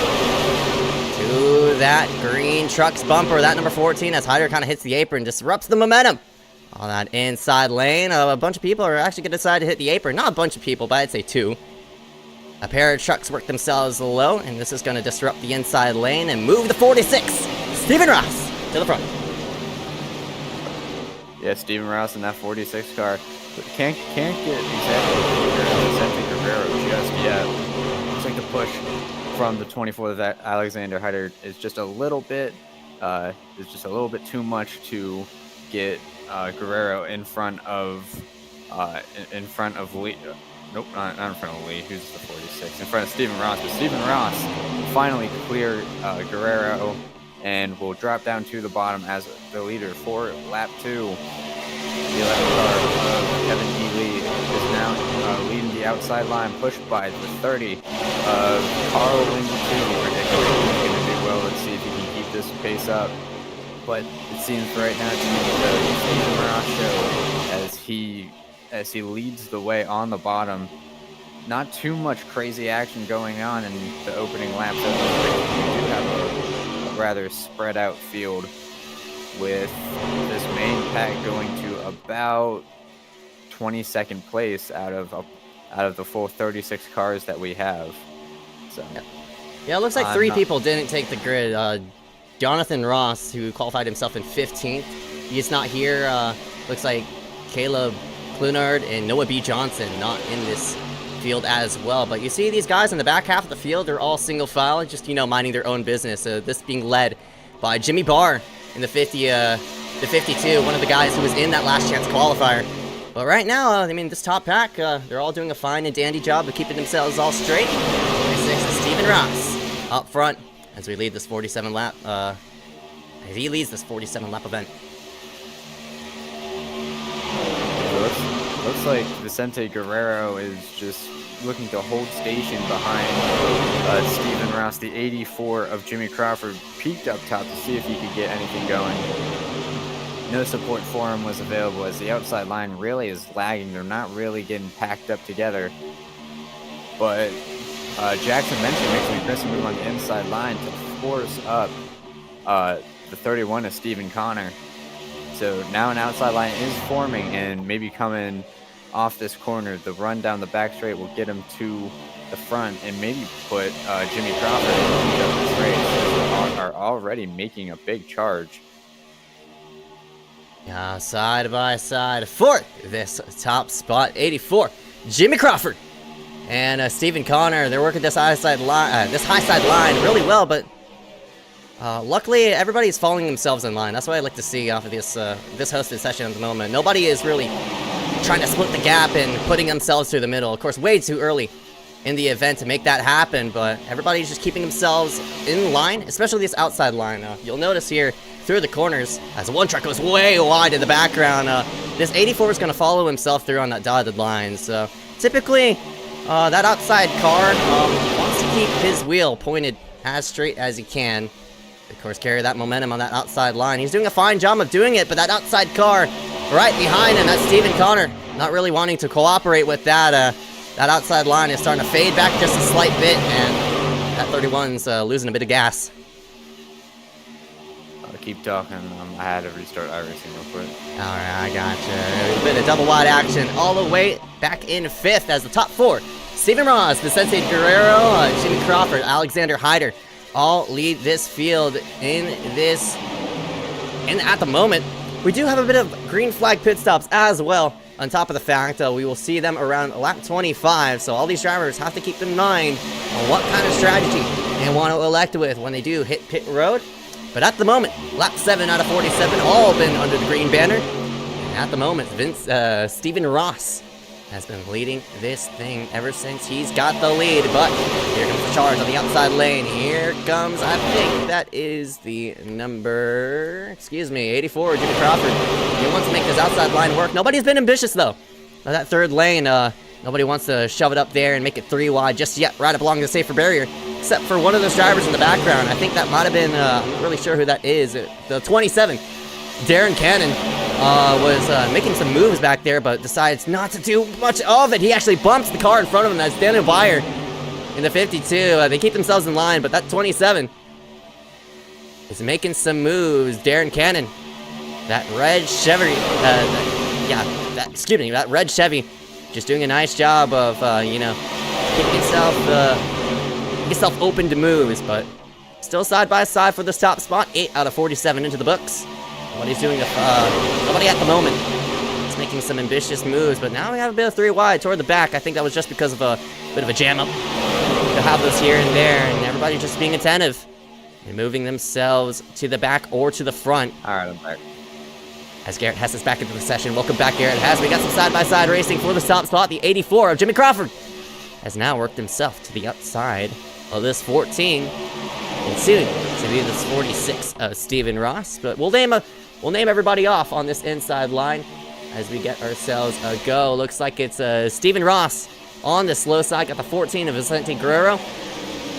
[SPEAKER 1] to that green truck's bumper, that number 14, as Heider kind of hits the apron, disrupts the momentum on that inside lane. A bunch of people are actually going to decide to hit the apron. Not a bunch of people, but I'd say 2. A pair of trucks work themselves low, and this is going to disrupt the inside lane and move the 46, Stephen Ross, to the front.
[SPEAKER 6] Yeah, Stephen Ross in that 46 car. But can't get exactly Vicente Guerrero just yet. Looks like the push from the 24 that Alexander Heider is just a little bit too much to get Guerrero in front of Lee. Nope, not in front of Lee. Who's the 46? In front of Stephen Ross. But Stephen Ross will finally clear Guerrero and will drop down to the bottom as the leader for lap 2. The 11 car of Kevin E. Lee is now leading the outside line, pushed by the 30 of Carl Lindsay. Ridiculous. He's going to do well. Let's see if he can keep this pace up. But it seems right now to be the Stephen Ross show as he leads the way on the bottom. Not too much crazy action going on in the opening laps. We do have a rather spread out field, with this main pack going to about 22nd place out of the full 36 cars that we have. So
[SPEAKER 1] yeah, it looks like 3 people didn't take the grid. Jonathan Ross, who qualified himself in 15th, he's not here. Looks like Caleb Clunard and Noah B. Johnson not in this field as well. But you see these guys in the back half of the field, they're all single file, just, minding their own business. This being led by Jimmy Barr in the 52, one of the guys who was in that last chance qualifier. But right now, this top pack, they're all doing a fine and dandy job of keeping themselves all straight. 46 is Stephen Ross up front as we lead this 47 lap. He leads this 47 lap event.
[SPEAKER 6] Looks like Vicente Guerrero is just looking to hold station behind Stephen Ross. The 84 of Jimmy Crawford peeked up top to see if he could get anything going. No support for him was available as the outside line really is lagging. They're not really getting packed up together. But Jackson mentioned makes an aggressive move on the inside line to force up the 31 of Stephen Connor. So now an outside line is forming and maybe coming off this corner. The run down the back straight will get him to the front and maybe put Jimmy Crawford in the lead of this race. They are already making a big charge.
[SPEAKER 1] Yeah, side by side for this top spot, 84, Jimmy Crawford and Stephen Connor. They're working this high side line really well, but luckily everybody's following themselves in line. That's what I like to see off of this hosted session at the moment. Nobody is really trying to split the gap and putting themselves through the middle. Of course, way too early in the event to make that happen, but everybody's just keeping themselves in line, especially this outside line. You'll notice here through the corners as one truck goes way wide in the background. This 84 is going to follow himself through on that dotted line. So typically that outside car wants to keep his wheel pointed as straight as he can. Of course, carry that momentum on that outside line. He's doing a fine job of doing it, but that outside car right behind him, that's Stephen Connor, not really wanting to cooperate with that. That outside line is starting to fade back just a slight bit, and that 31's losing a bit of gas.
[SPEAKER 6] I'll keep talking. I had to restart iRacing real quick.
[SPEAKER 1] Alright, I gotcha. A bit of double wide action all the way back in 5th as the top 4. Stephen Ross, Vicente Guerrero, Jimmy Crawford, Alexander Heider all lead this field at the moment. We do have a bit of green flag pit stops as well. On top of the fact, we will see them around lap 25, so all these drivers have to keep in mind on what kind of strategy they want to elect with when they do hit pit road. But at the moment, lap 7 out of 47 all been under the green banner. And at the moment, Stephen Ross has been leading this thing ever since he's got the lead, but here comes the charge on the outside lane. Here comes, I think that is the number, 84, Jimmy Crawford. He wants to make this outside line work. Nobody's been ambitious, though. That third lane, nobody wants to shove it up there and make it 3 wide just yet, right up along the safer barrier, except for one of those drivers in the background. I think that might have been, I'm not really sure who that is, the 27. Darren Cannon was making some moves back there, but decides not to do much of it. He actually bumps the car in front of him. That's Daniel Byer in the 52. They keep themselves in line, but that 27 is making some moves. Darren Cannon, that red Chevy, that red Chevy, just doing a nice job of, keeping itself open to moves, but still side by side for this top spot. 8 out of 47 into the books. Nobody's doing nobody at the moment. He's making some ambitious moves, but now we have a bit of 3 wide toward the back. I think that was just because of a bit of a jam up. They'll have those here and there, and everybody just being attentive and moving themselves to the back or to the front.
[SPEAKER 6] All right, I'm back.
[SPEAKER 1] As Garrett Hess is back into the session. Welcome back, Garrett Hess. We got some side-by-side racing for the top spot. The 84 of Jimmy Crawford has now worked himself to the outside of this 14, and soon to be this 46 of Steven Ross. But we'll name everybody off on this inside line as we get ourselves a go. Looks like it's Steven Ross on the slow side. Got the 14 of Vicente Guerrero.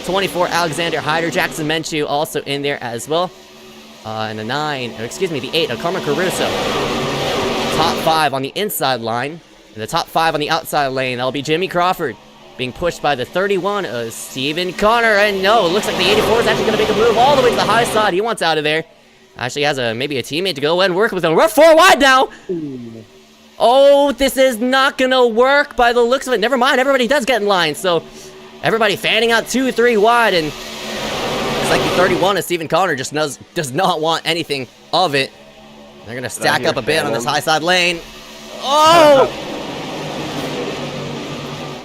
[SPEAKER 1] 24, Alexander Hyder. Jackson Menchu also in there as well. And the 8 of Carmen Caruso. Top 5 on the inside line. And the top 5 on the outside lane. That'll be Jimmy Crawford being pushed by the 31 of Stephen Connor. And no, it looks like the 84 is actually going to make a move all the way to the high side. He wants out of there. Actually has maybe a teammate to go and work with him. We're 4 wide now. Oh, this is not going to work by the looks of it. Never mind, everybody does get in line. So everybody fanning out 2, 3 wide, and it's like the 31 of Stephen Connor just does not want anything of it. They're going to stack up a bit on this high side lane. Oh!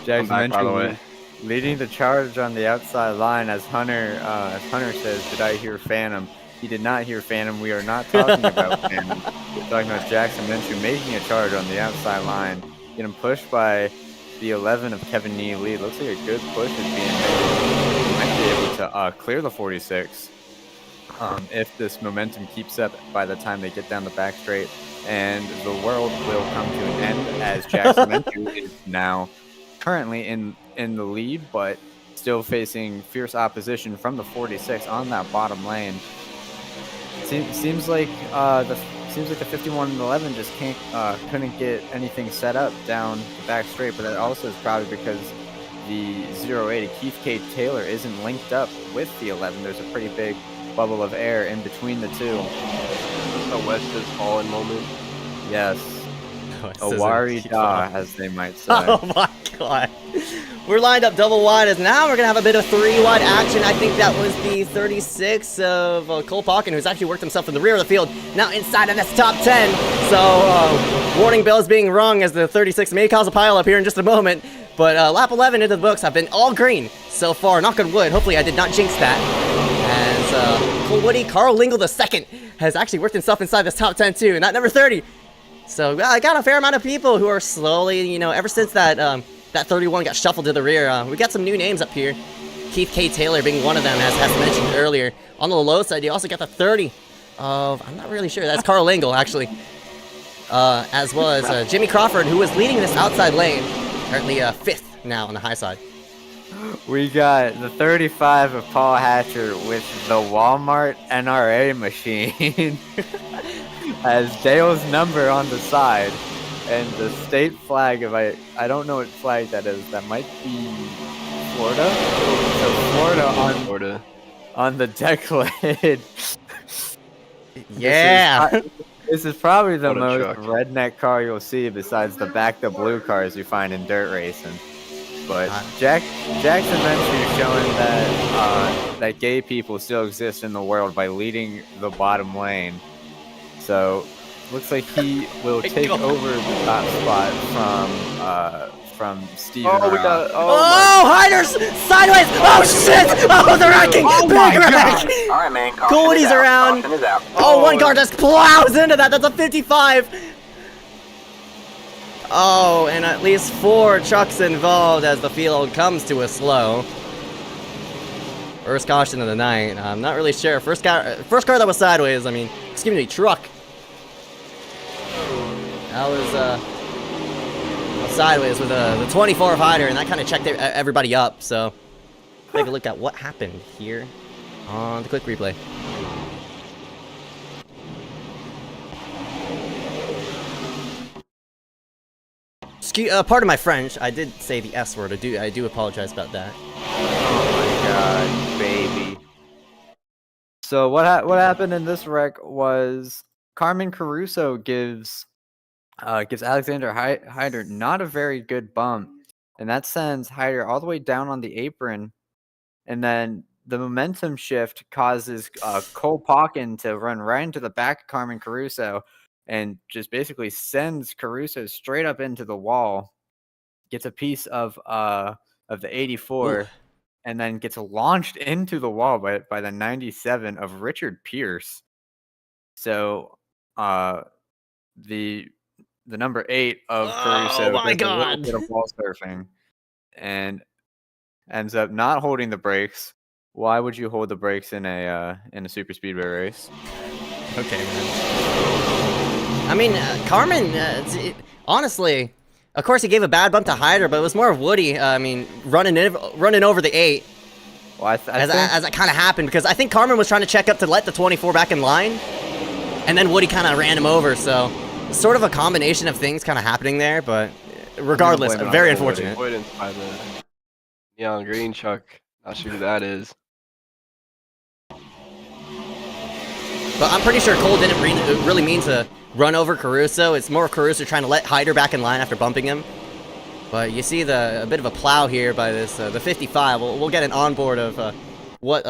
[SPEAKER 6] Jackson
[SPEAKER 7] back, by the way.
[SPEAKER 6] leading the charge on the outside line, as Hunter says, did I hear Phantom? He did not hear Phantom. We are not talking about Phantom. We're talking about Jackson Minshew making a charge on the outside line, getting pushed by the 11 of Kevin Neely. Looks like a good push is being made. He might be able to clear the 46 if this momentum keeps up by the time they get down the back straight, and the world will come to an end as Jackson Minshew is now currently in the lead, but still facing fierce opposition from the 46 on that bottom lane. Seems like the 51 and 11 just couldn't get anything set up down the back straight, but that also is probably because the 08 Keith K. Taylor isn't linked up with the 11. There's a pretty big bubble of air in between the two.
[SPEAKER 7] A Wes's fallen moment.
[SPEAKER 6] Yes. A wari da, as they might say.
[SPEAKER 1] Oh my god. We're lined up double wide as now we're going to have a bit of 3 wide action. I think that was the 36 of Cole Pauken, who's actually worked himself in the rear of the field. Now inside of this top 10. So warning bells being rung as the 36 may cause a pile up here in just a moment. But lap 11 into the books have been all green so far. Knock on wood. Hopefully I did not jinx that. As Cole Woody, Carl Lingle II has actually worked himself inside this top 10 too. And that number 30. So I got a fair amount of people who are slowly, ever since that 31 got shuffled to the rear. We got some new names up here. Keith K. Taylor being one of them, as mentioned earlier. On the low side, you also got the 30 of, I'm not really sure, that's Carl Lingle, actually. As well as Jimmy Crawford, who was leading this outside lane. Currently 5th now on the high side.
[SPEAKER 6] We got the 35 of Paul Hatcher with the Walmart NRA machine. As Dale's number on the side. And the state flag, if I don't know what flag that is. That might be Florida. So Florida on the deck lid.
[SPEAKER 1] Yeah.
[SPEAKER 6] This is probably the
[SPEAKER 7] What a
[SPEAKER 6] most
[SPEAKER 7] truck.
[SPEAKER 6] redneck car you'll see, besides the back to blue cars you find in dirt racing. But Jackson Minshew showing that gay people still exist in the world by leading the bottom lane. So looks like he will take over the top spot from Steven.
[SPEAKER 1] Hyder's sideways. Oh shit! Oh, the wrecking! Big wreck!
[SPEAKER 8] All right, man.
[SPEAKER 1] Cody's around. Oh, one car just plows into that. That's a 55. Oh, and at least 4 trucks involved as the field comes to a slow. First caution of the night. I'm not really sure. First car that was sideways. I mean, excuse me, truck. That was sideways with the 24 Hyder, and that kind of checked everybody up. So, take a look at what happened here on the quick replay. Pardon my French. I did say the S word. I do apologize about that.
[SPEAKER 6] Oh my god, baby. So what happened in this wreck was Carmen Caruso gives Alexander Hyder not a very good bump, and that sends Hyder all the way down on the apron, and then the momentum shift causes Cole Pauken to run right into the back of Carmen Caruso, and just basically sends Caruso straight up into the wall. Gets a piece of the 84. Ooh. And then gets launched into the wall by the 97 of Richard Pierce. So the number 8 of Caruso does a little bit of wall surfing and ends up not holding the brakes. Why would you hold the brakes in a super speedway race?
[SPEAKER 1] Okay, man. I mean, Carmen, honestly, of course he gave a bad bump to Hyder, but it was more of Woody. I mean, running over the 8. Well, as that kind of happened, because I think Carmen was trying to check up to let the 24 back in line, and then Woody kind of ran him over. So, sort of a combination of things kind of happening there. But regardless, very unfortunate.
[SPEAKER 7] Avoidance by the neon green truck. Not sure who that is.
[SPEAKER 1] But I'm pretty sure Cole didn't really mean to run over Caruso. It's more Caruso trying to let Hyder back in line after bumping him. But you see a bit of a plow here by this the 55. We'll get an onboard of what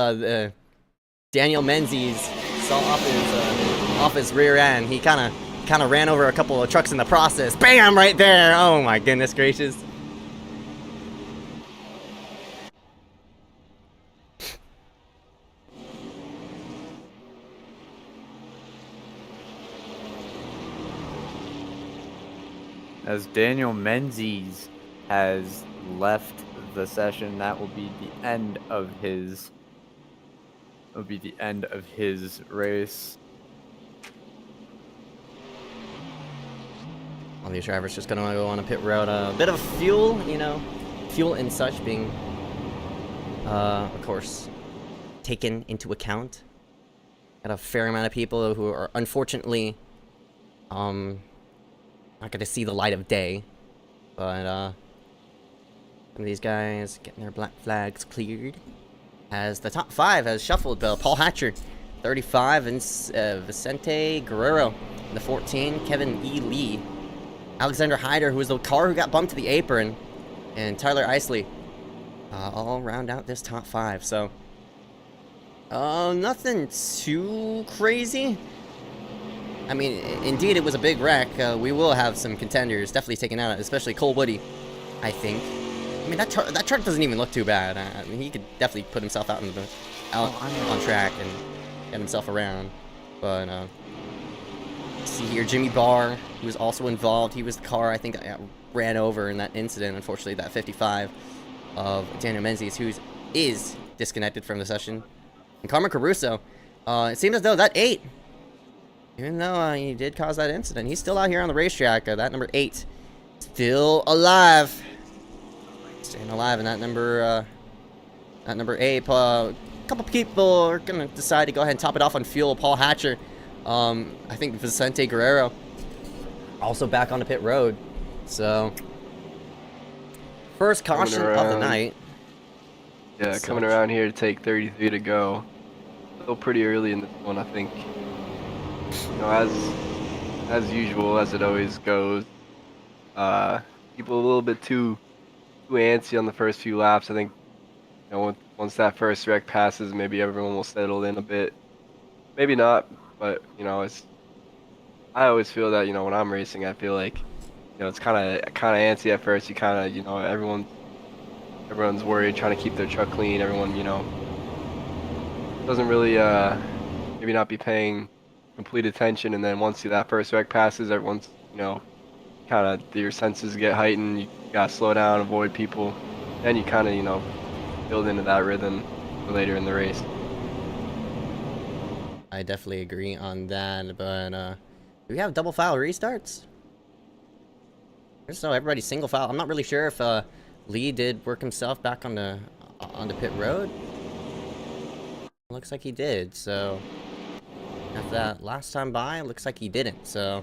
[SPEAKER 1] Daniel Menzies saw off his rear end. He kind of ran over a couple of trucks in the process. Bam! Right there. Oh my goodness gracious.
[SPEAKER 6] As Daniel Menzies has left the session, that will be the end of his. Will be the end of his race.
[SPEAKER 1] All these drivers just gonna go on a pit road. A bit of fuel, fuel and such being, of course, taken into account. Got a fair amount of people who are unfortunately, not going to see the light of day, but some of these guys getting their black flags cleared. As the top 5 has shuffled, Paul Hatcher, 35, and Vicente Guerrero, the 14, Kevin E. Lee, Alexander Hyder, who was the car who got bumped to the apron, and Tyler Isley, all round out this top 5. So, nothing too crazy. I mean, indeed, it was a big wreck. We will have some contenders definitely taken out, especially Cole Woody, I think. I mean, that truck doesn't even look too bad. I mean, he could definitely put himself out on track and get himself around. But see here, Jimmy Barr, who was also involved. He was the car I think that ran over in that incident. Unfortunately, that 55 of Daniel Menzies, who is disconnected from the session. And Carmen Caruso, it seems as though that 8. Even though he did cause that incident, he's still out here on the racetrack. That number 8, still alive, staying alive. And that number 8. A couple people are gonna decide to go ahead and top it off on fuel. Paul Hatcher, I think Vicente Guerrero, also back on the pit road. So first caution of the night.
[SPEAKER 7] Yeah, coming around here to take 33 to go. Still pretty early in this one, I think. As usual, as it always goes, people a little bit too antsy on the first few laps. I think, once that first wreck passes, maybe everyone will settle in a bit. Maybe not, but I always feel that when I'm racing, I feel like it's kind of antsy at first. You kind of everyone's worried, trying to keep their truck clean. Everyone doesn't really maybe not be paying complete attention, and then once that first wreck passes, everyone's kind of your senses get heightened. You gotta slow down, avoid people, and you kind of, you know, build into that rhythm for later in the race.
[SPEAKER 1] I definitely agree on that, but do we have double file restarts? I just know everybody's single file. I'm not really sure if Lee did work himself back on the pit road. Looks like he did, so after that last time by, it looks like he didn't, so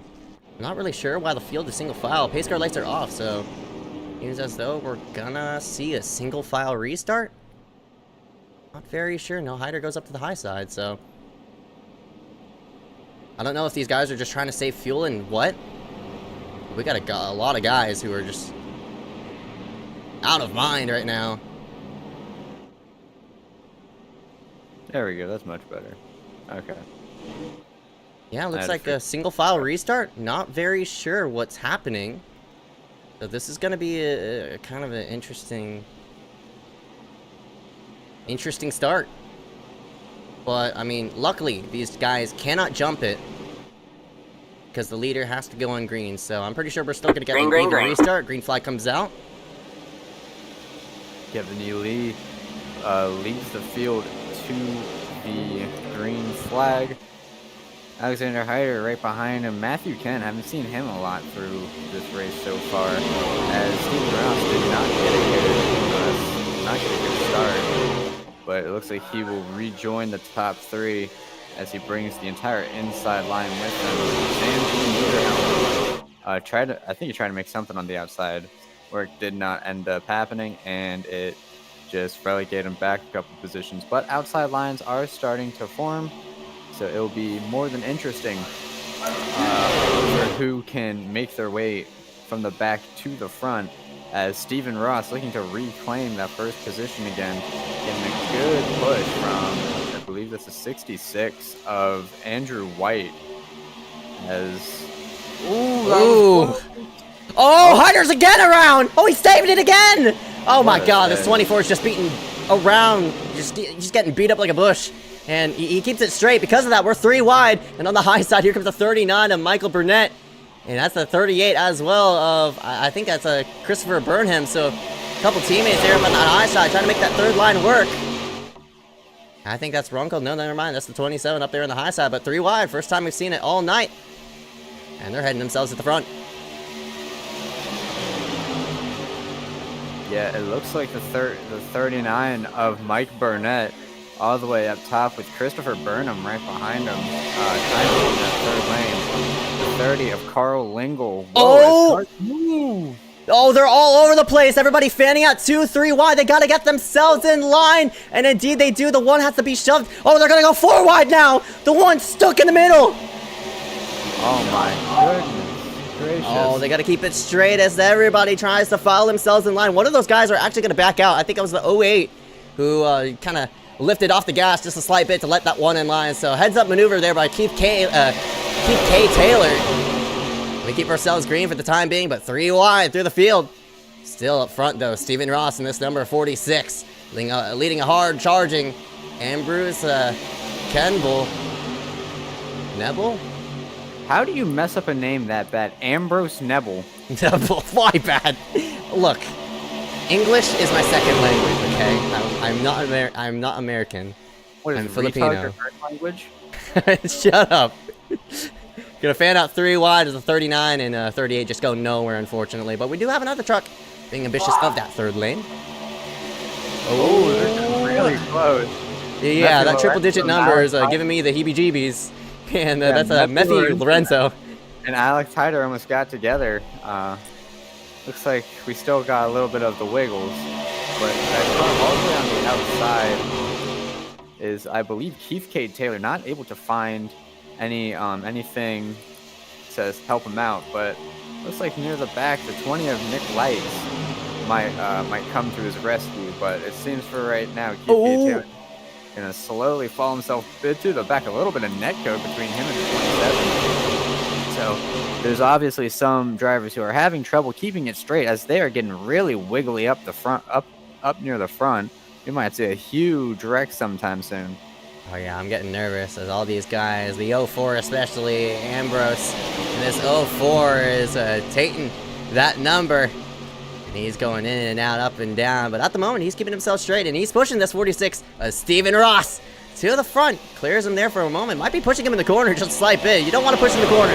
[SPEAKER 1] I'm not really sure why the field is single file. Pace car lights are off, so it seems as though we're gonna see a single file restart. Not very sure. No hider goes up to the high side, so I don't know if these guys are just trying to save fuel and what. We got a lot of guys who are just out of mind right now.
[SPEAKER 6] There we go. That's much better. Okay.
[SPEAKER 1] Yeah, looks like a single file restart. Not very sure what's happening. So this is going to be a kind of an interesting start. But, I mean, luckily, these guys cannot jump it because the leader has to go on green. So I'm pretty sure we're still going to get a green restart. Green flag comes out.
[SPEAKER 6] Kevin Lee leads the field to the green flag. Alexander Hyder right behind him. Matthew Kent, haven't seen him a lot through this race so far, as Steven Rouse did not get a good start. But it looks like he will rejoin the top three as he brings the entire inside line with him. I think he tried to make something on the outside, where it did not end up happening, and it just relegated him back a couple positions. But outside lines are starting to form, so it'll be more than interesting for who can make their way from the back to the front, as Steven Ross looking to reclaim that first position again, getting a good push from, I believe that's a 66 of Andrew White. As
[SPEAKER 1] Oh, Hyder's again around! Oh, he saved it again! Oh my god, this 24 is just beating around, just getting beat up like a bush. And he keeps it straight. Because of that, we're 3 wide. And on the high side, here comes the 39 of Michael Burnett. And that's the 38 as well of, I think that's a Christopher Burnham. So a couple teammates there up on the high side trying to make that third line work. I think that's Ronco. No, never mind. That's the 27 up there on the high side. But 3 wide. First time we've seen it all night. And they're heading themselves at the front.
[SPEAKER 6] yeah, it looks like the 39 of Mike Burnett all the way up top, with Christopher Burnham right behind him, trying to get in that third lane. The 30 of Carl Lingle. Whoa,
[SPEAKER 1] Oh, they're all over the place. Everybody fanning out 2, 3 wide. They got to get themselves in line. And indeed they do. The one has to be shoved. Oh, they're going to go 4 wide now. The one's stuck in the middle.
[SPEAKER 6] Oh my goodness gracious.
[SPEAKER 1] Oh, they got to keep it straight as everybody tries to follow themselves in line. One of those guys are actually going to back out. I think it was the 08 who kind of lifted off the gas just a slight bit to let that one in line. So heads up maneuver there by Keith K. Taylor. We keep ourselves green for the time being, but 3 wide through the field. Still up front though, Steven Ross in this number 46, leading a hard charging Ambrose Kenbull. Nebel?
[SPEAKER 6] How do you mess up a name that bad? Ambrose Nebel.
[SPEAKER 1] Nebel, why bad? Look, English is my second language, okay? I'm not American.
[SPEAKER 6] What is
[SPEAKER 1] I'm Filipino.
[SPEAKER 6] Your first language?
[SPEAKER 1] Shut up. Gonna fan out 3 wide as a 39 and 38 just go nowhere, unfortunately. But we do have another truck being ambitious of that third lane.
[SPEAKER 6] Oh, this is really close.
[SPEAKER 1] Yeah, that triple-digit number is giving me the heebie-jeebies. And that's Matthew Lorenzo.
[SPEAKER 6] And Alex Hyder almost got together. Looks like we still got a little bit of the wiggles. But all the way on the outside is, I believe, Keith K. Taylor not able to find anything to help him out. But looks like near the back, the 20 of Nick Lights might come to his rescue. But it seems for right now, Keith K. Taylor gonna slowly fall himself to the back. A little bit of netcode between him and the 27. So there's obviously some drivers who are having trouble keeping it straight, as they are getting really wiggly up the front, up near the front. You might see a huge wreck sometime soon.
[SPEAKER 1] Oh yeah, I'm getting nervous as all these guys, the 04 especially, Ambrose, And this 04 is taking that number. And he's going in and out, up and down. But at the moment, he's keeping himself straight. And he's pushing this 46, Steven Ross, to the front. Clears him there for a moment. Might be pushing him in the corner just a slight bit. You don't want to push in the corner.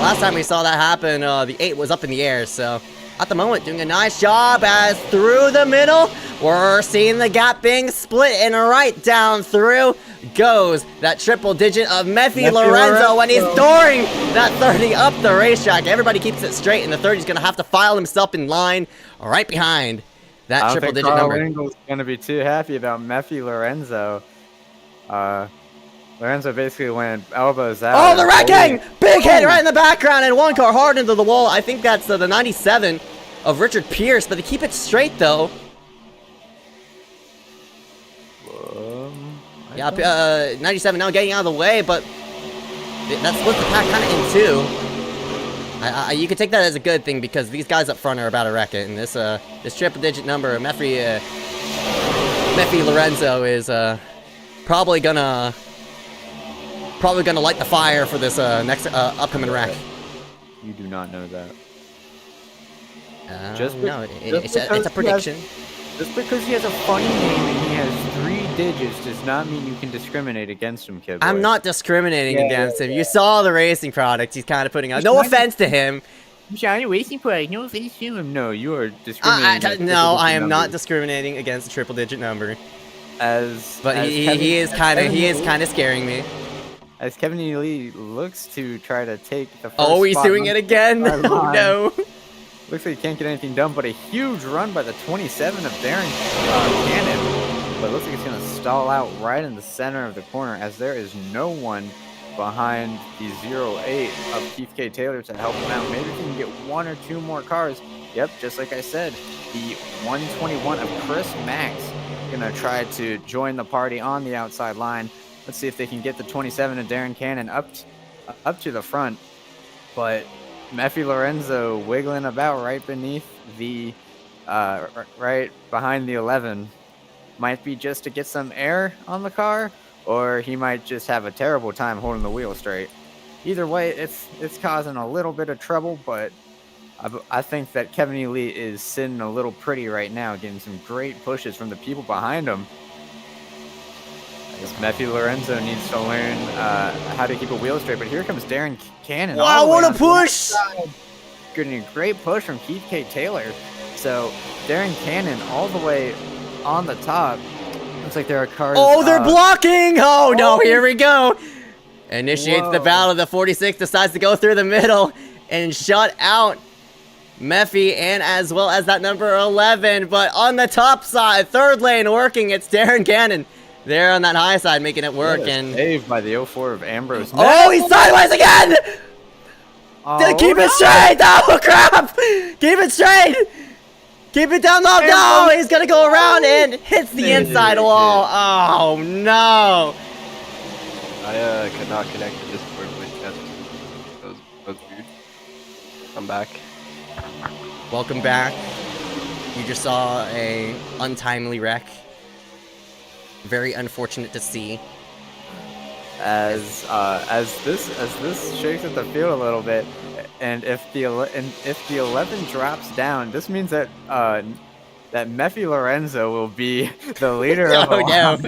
[SPEAKER 1] Last time we saw that happen, the 8 was up in the air. So at the moment, doing a nice job as through the middle. We're seeing the gap being split, and right down through goes that triple digit of Meffy Lorenzo when he's dooring that 30 up the racetrack. Everybody keeps it straight, and the 30 is going to have to file himself in line right behind that triple digit number.
[SPEAKER 6] I don't think Carl Engel's going to be too happy about Meffy Lorenzo. Lorenzo basically went elbows out.
[SPEAKER 1] Oh, the wrecking! Big hit right in the background, and one car hard into the wall. I think that's the 97 of Richard Pierce, but they keep it straight, though. Yeah, 97 now getting out of the way, but that splits the pack kind of in two. You could take that as a good thing because these guys up front are about to wreck it, and this triple-digit number, Meffy Lorenzo is probably gonna light the fire for this next upcoming wreck.
[SPEAKER 6] You do not know that.
[SPEAKER 1] No, it's a prediction.
[SPEAKER 6] Just because he has a funny name and he has 3 digits does not mean you can discriminate against him, kid boy.
[SPEAKER 1] I'm not discriminating against him. You saw the racing product he's kind of putting out. No offense to him.
[SPEAKER 6] Racing product. No offense to him. No, you are discriminating.
[SPEAKER 1] No, I am not discriminating against a triple-digit number.
[SPEAKER 6] But
[SPEAKER 1] he is kind of scaring me.
[SPEAKER 6] As Kevin E. Lee looks to try to take the first
[SPEAKER 1] Oh, he's
[SPEAKER 6] spot
[SPEAKER 1] doing it again. Oh no.
[SPEAKER 6] Looks like he can't get anything done, but a huge run by the 27 of Darren Cannon. But it looks like it's going to stall out right in the center of the corner as there is no one behind the 08 of Keith K. Taylor to help him out. Maybe he can get 1 or 2 more cars. Yep, just like I said, the 121 of Chris Max going to try to join the party on the outside line. Let's see if they can get the 27 of Darren Cannon up to the front. But Meffy Lorenzo wiggling about right beneath the, right behind the 11. Might be just to get some air on the car, or he might just have a terrible time holding the wheel straight. Either way, it's causing a little bit of trouble, but I think that Kevin E. Lee is sitting a little pretty right now, getting some great pushes from the people behind him. As Meffy Lorenzo needs to learn how to keep a wheel straight, but here comes Darren Cannon.
[SPEAKER 1] Wow, what a push!
[SPEAKER 6] Getting a great push from Keith K. Taylor. So Darren Cannon all the way on the top. Looks like there are cars.
[SPEAKER 1] Oh, they're blocking! Oh no, here we go. Initiates the battle. The 46 decides to go through the middle and shut out Meffy and as well as that number 11. But on the top side, third lane working, it's Darren Cannon. There on that high side, making it work, and
[SPEAKER 6] saved by the 04 of Ambrose.
[SPEAKER 1] Oh, he's sideways again! Keep it straight! Oh crap! Keep it straight! Keep it down low! No, he's gonna go around and hits the inside wall. Oh no!
[SPEAKER 7] I could not connect to Discord with that. That was weird. I'm back.
[SPEAKER 1] Welcome back. You just saw a untimely wreck. Very unfortunate to see.
[SPEAKER 6] As this shakes at the field a little bit, and if the 11 drops down, this means that that Meffy Lorenzo will be the leader of
[SPEAKER 1] Oh no!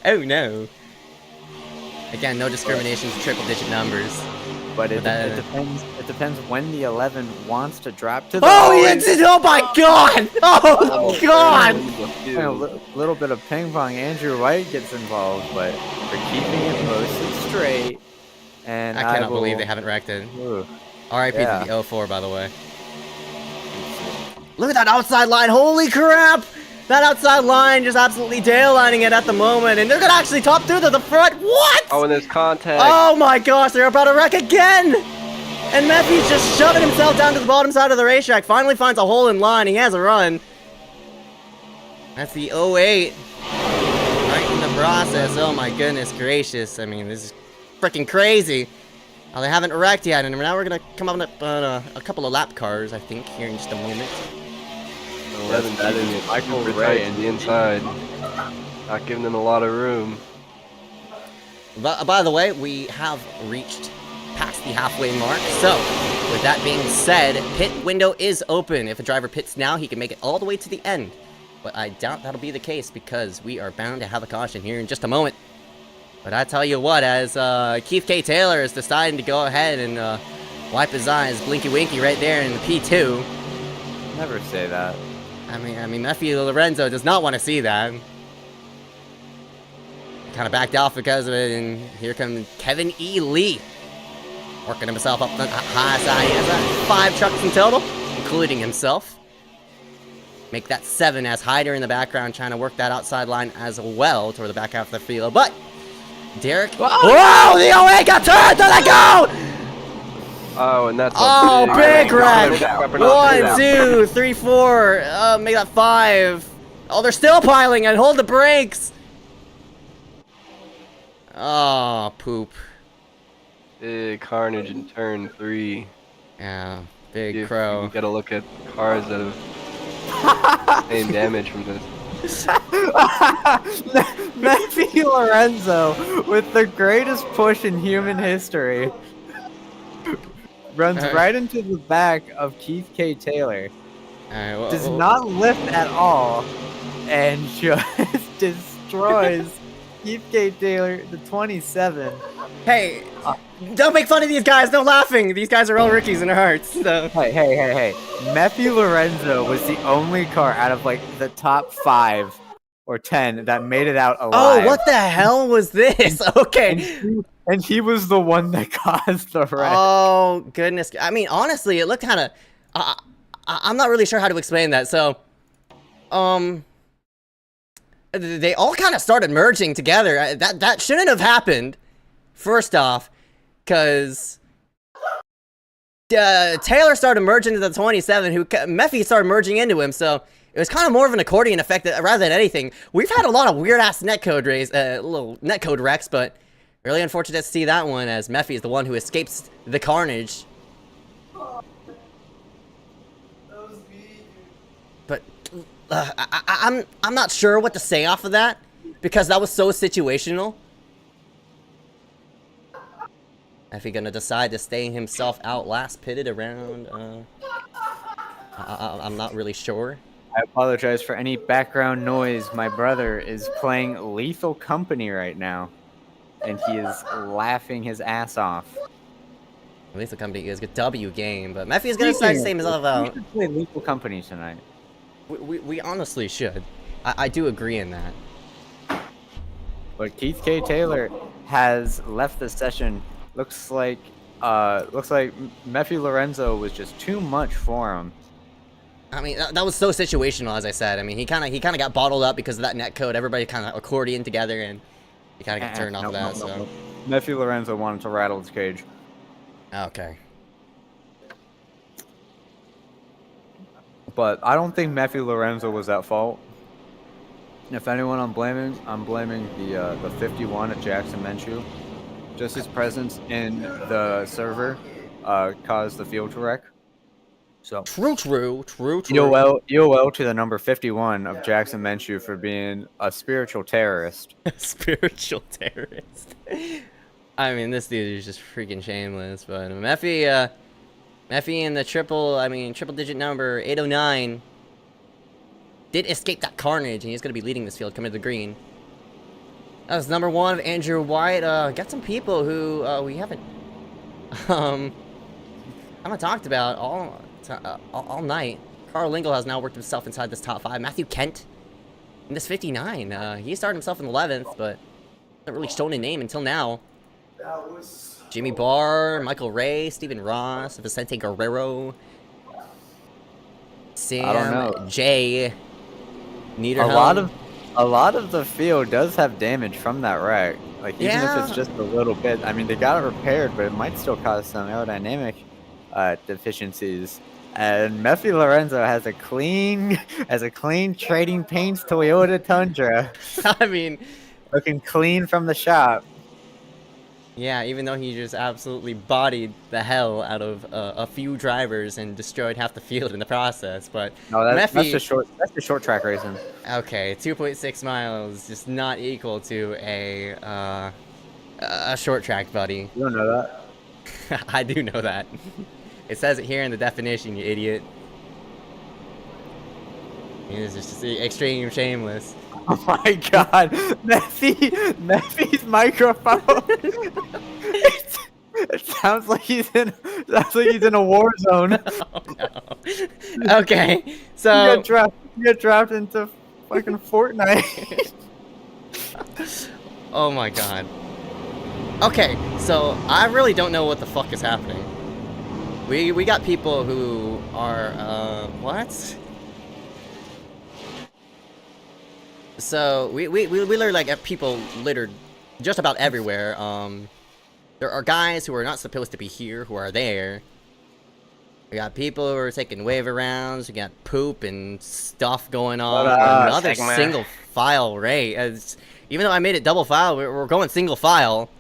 [SPEAKER 1] Oh no! Again, no discrimination to triple-digit numbers.
[SPEAKER 6] But it depends. It depends when the 11 wants to drop to the.
[SPEAKER 1] Oh, he hits it! Oh my God! Oh God!
[SPEAKER 6] A little bit of ping pong. Andrew White gets involved, but we're keeping it mostly straight. And
[SPEAKER 1] I cannot believe they haven't wrecked it. R.I.P. to the 04, by the way. Look at that outside line! Holy crap! That outside line just absolutely daylighting it at the moment, and they're gonna actually top through to the front. What?
[SPEAKER 7] Oh, and there's contact.
[SPEAKER 1] Oh my gosh, they're about to wreck again! And Meffy's just shoving himself down to the bottom side of the racetrack. Finally finds a hole in line. He has a run. That's the 08. Right in the process. Oh my goodness gracious. I mean, this is freaking crazy. Oh, they haven't wrecked yet, and now we're gonna come up on a couple of lap cars, I think, here in just a moment.
[SPEAKER 7] 11 that is Michael Ray on the inside. Not giving them a lot of room.
[SPEAKER 1] By the way, we have reached past the halfway mark. So, with that being said, pit window is open. If a driver pits now, he can make it all the way to the end. But I doubt that'll be the case because we are bound to have a caution here in just a moment. But I tell you what, as Keith K. Taylor is deciding to go ahead and wipe his eyes, blinky winky right there in the P2.
[SPEAKER 6] Never say that.
[SPEAKER 1] I mean, Matthew Lorenzo does not want to see that. Kind of backed off because of it, and here comes Kevin E. Lee. Working himself up the high side. He has 5 trucks in total, including himself. Make that 7 as Hyder in the background trying to work that outside line as well toward the back half of the field. But Derek. Whoa! The OA got turned! Let go!
[SPEAKER 7] Oh, and that's
[SPEAKER 1] Oh, big wreck!
[SPEAKER 7] We're
[SPEAKER 1] 1, 2, 3, 4. Make that 5. Oh, they're still piling and hold the brakes. Oh, poop.
[SPEAKER 7] Big carnage in turn 3.
[SPEAKER 1] Yeah, big crow.
[SPEAKER 7] You gotta look at cars that have sustained damage from this.
[SPEAKER 6] Matthew Lorenzo, with the greatest push in human history, runs right into the back of Keith K. Taylor. Does not lift at all, and just destroys Keith K. Taylor, the 27.
[SPEAKER 1] Hey, don't make fun of these guys. No laughing. These guys are all rookies in our hearts. So.
[SPEAKER 6] Hey. Matthew Lorenzo was the only car out of like the top 5 or 10 that made it out alive.
[SPEAKER 1] Oh, what the hell was this? Okay.
[SPEAKER 6] And he was the one that caused the wreck.
[SPEAKER 1] Oh, goodness. I mean, honestly, it looked kind of... I'm not really sure how to explain that. So, they all kind of started merging together. That shouldn't have happened, first off, because Taylor started merging into the 27, Meffy started merging into him, so it was kind of more of an accordion effect rather than anything. We've had a lot of weird-ass netcode little netcode wrecks, but really unfortunate to see that one, as Meffy is the one who escapes the carnage. But I'm not sure what to say off of that, because that was so situational. If he's gonna decide to stay himself out last pitted around, I'm not really sure.
[SPEAKER 6] I apologize for any background noise. My brother is playing Lethal Company right now, and he is laughing his ass off.
[SPEAKER 1] Lethal Company is a W game, but Meffy is gonna decide to stay himself out.
[SPEAKER 6] We should play Lethal Company tonight.
[SPEAKER 1] We honestly should. I do agree in that.
[SPEAKER 6] But Keith K. Taylor has left the session. Looks like Meffy Lorenzo was just too much for him.
[SPEAKER 1] I mean, that was so situational, as I said. I mean, he kind of got bottled up because of that net code. Everybody kind of accordion together, and he kind of got turned off of that. So
[SPEAKER 6] Meffy Lorenzo wanted to rattle his cage.
[SPEAKER 1] Okay.
[SPEAKER 6] But I don't think Meffy Lorenzo was at fault. If anyone I'm blaming the 51 at Jackson Menchu. Just his presence in the server caused the field to wreck. So
[SPEAKER 1] True.
[SPEAKER 6] EOL to the number 51 of Jackson Menchu for being a spiritual terrorist.
[SPEAKER 1] Spiritual terrorist. I mean, this dude is just freaking shameless. But Meffy in the triple digit number 809 did escape that carnage, and he's gonna be leading this field coming to the green. That was number 1 of Andrew White. Got some people who we haven't talked about all night. Carl Lingle has now worked himself inside this top 5. Matthew Kent in this 59. He started himself in 11th, but hasn't really shown a name until now. Jimmy Barr, Michael Ray, Stephen Ross, Vicente Guerrero, Sam, Jay, Niederhelm.
[SPEAKER 6] A lot of the field does have damage from that wreck. Like, even if it's just a little bit. I mean, they got it repaired, but it might still cause some aerodynamic deficiencies. And Meffy Lorenzo has a clean Trading Paints Toyota Tundra.
[SPEAKER 1] I mean,
[SPEAKER 6] looking clean from the shop.
[SPEAKER 1] Yeah, even though he just absolutely bodied the hell out of a few drivers and destroyed half the field in the process, but
[SPEAKER 6] no, that's just short track racing.
[SPEAKER 1] Okay, 2.6 miles, just not equal to a short track, buddy.
[SPEAKER 6] You don't know that.
[SPEAKER 1] I do know that. It says it here in the definition, you idiot. It's just extreme shameless.
[SPEAKER 6] Oh my god, Meffy's microphone. It sounds like he's in a war zone.
[SPEAKER 1] Oh, no. Okay, so
[SPEAKER 6] You get dropped into fucking Fortnite.
[SPEAKER 1] oh my god. Okay, so I really don't know what the fuck is happening. We got people who are what? So we literally like have people littered just about everywhere. There are guys who are not supposed to be here who are there. We got people who are taking wave arounds. We got poop and stuff going on. Another single file rate. Even though I made it double file, we're going single file.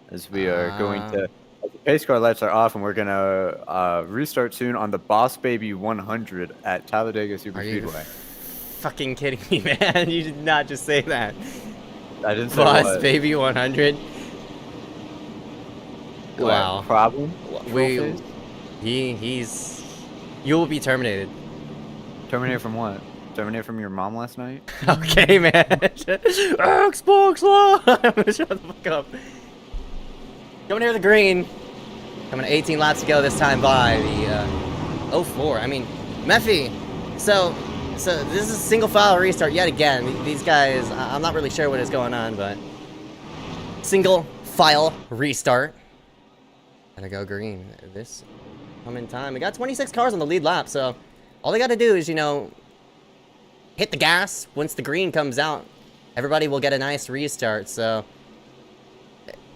[SPEAKER 6] As we are going to, the pace car lights are off, and we're gonna restart soon on the Boss Baby 100 at Talladega Super Speedway.
[SPEAKER 1] Fucking kidding me, man? You did not just say that.
[SPEAKER 6] I didn't say
[SPEAKER 1] Boss
[SPEAKER 6] what.
[SPEAKER 1] Baby 100.
[SPEAKER 6] What,
[SPEAKER 1] Wow.
[SPEAKER 6] problem?
[SPEAKER 1] He's. You will be terminated.
[SPEAKER 6] Terminated from what? Terminated from your mom last night?
[SPEAKER 1] Okay, man. Xbox Live. Shut the fuck up. Coming near the green. Coming 18 laps to go this time by the 04. I mean, Meffy. So this is a single file restart yet again. These guys, I'm not really sure what is going on, but single file restart. Gotta go green this come in time. We got 26 cars on the lead lap, so all they gotta do is, you know, hit the gas. Once the green comes out, everybody will get a nice restart. So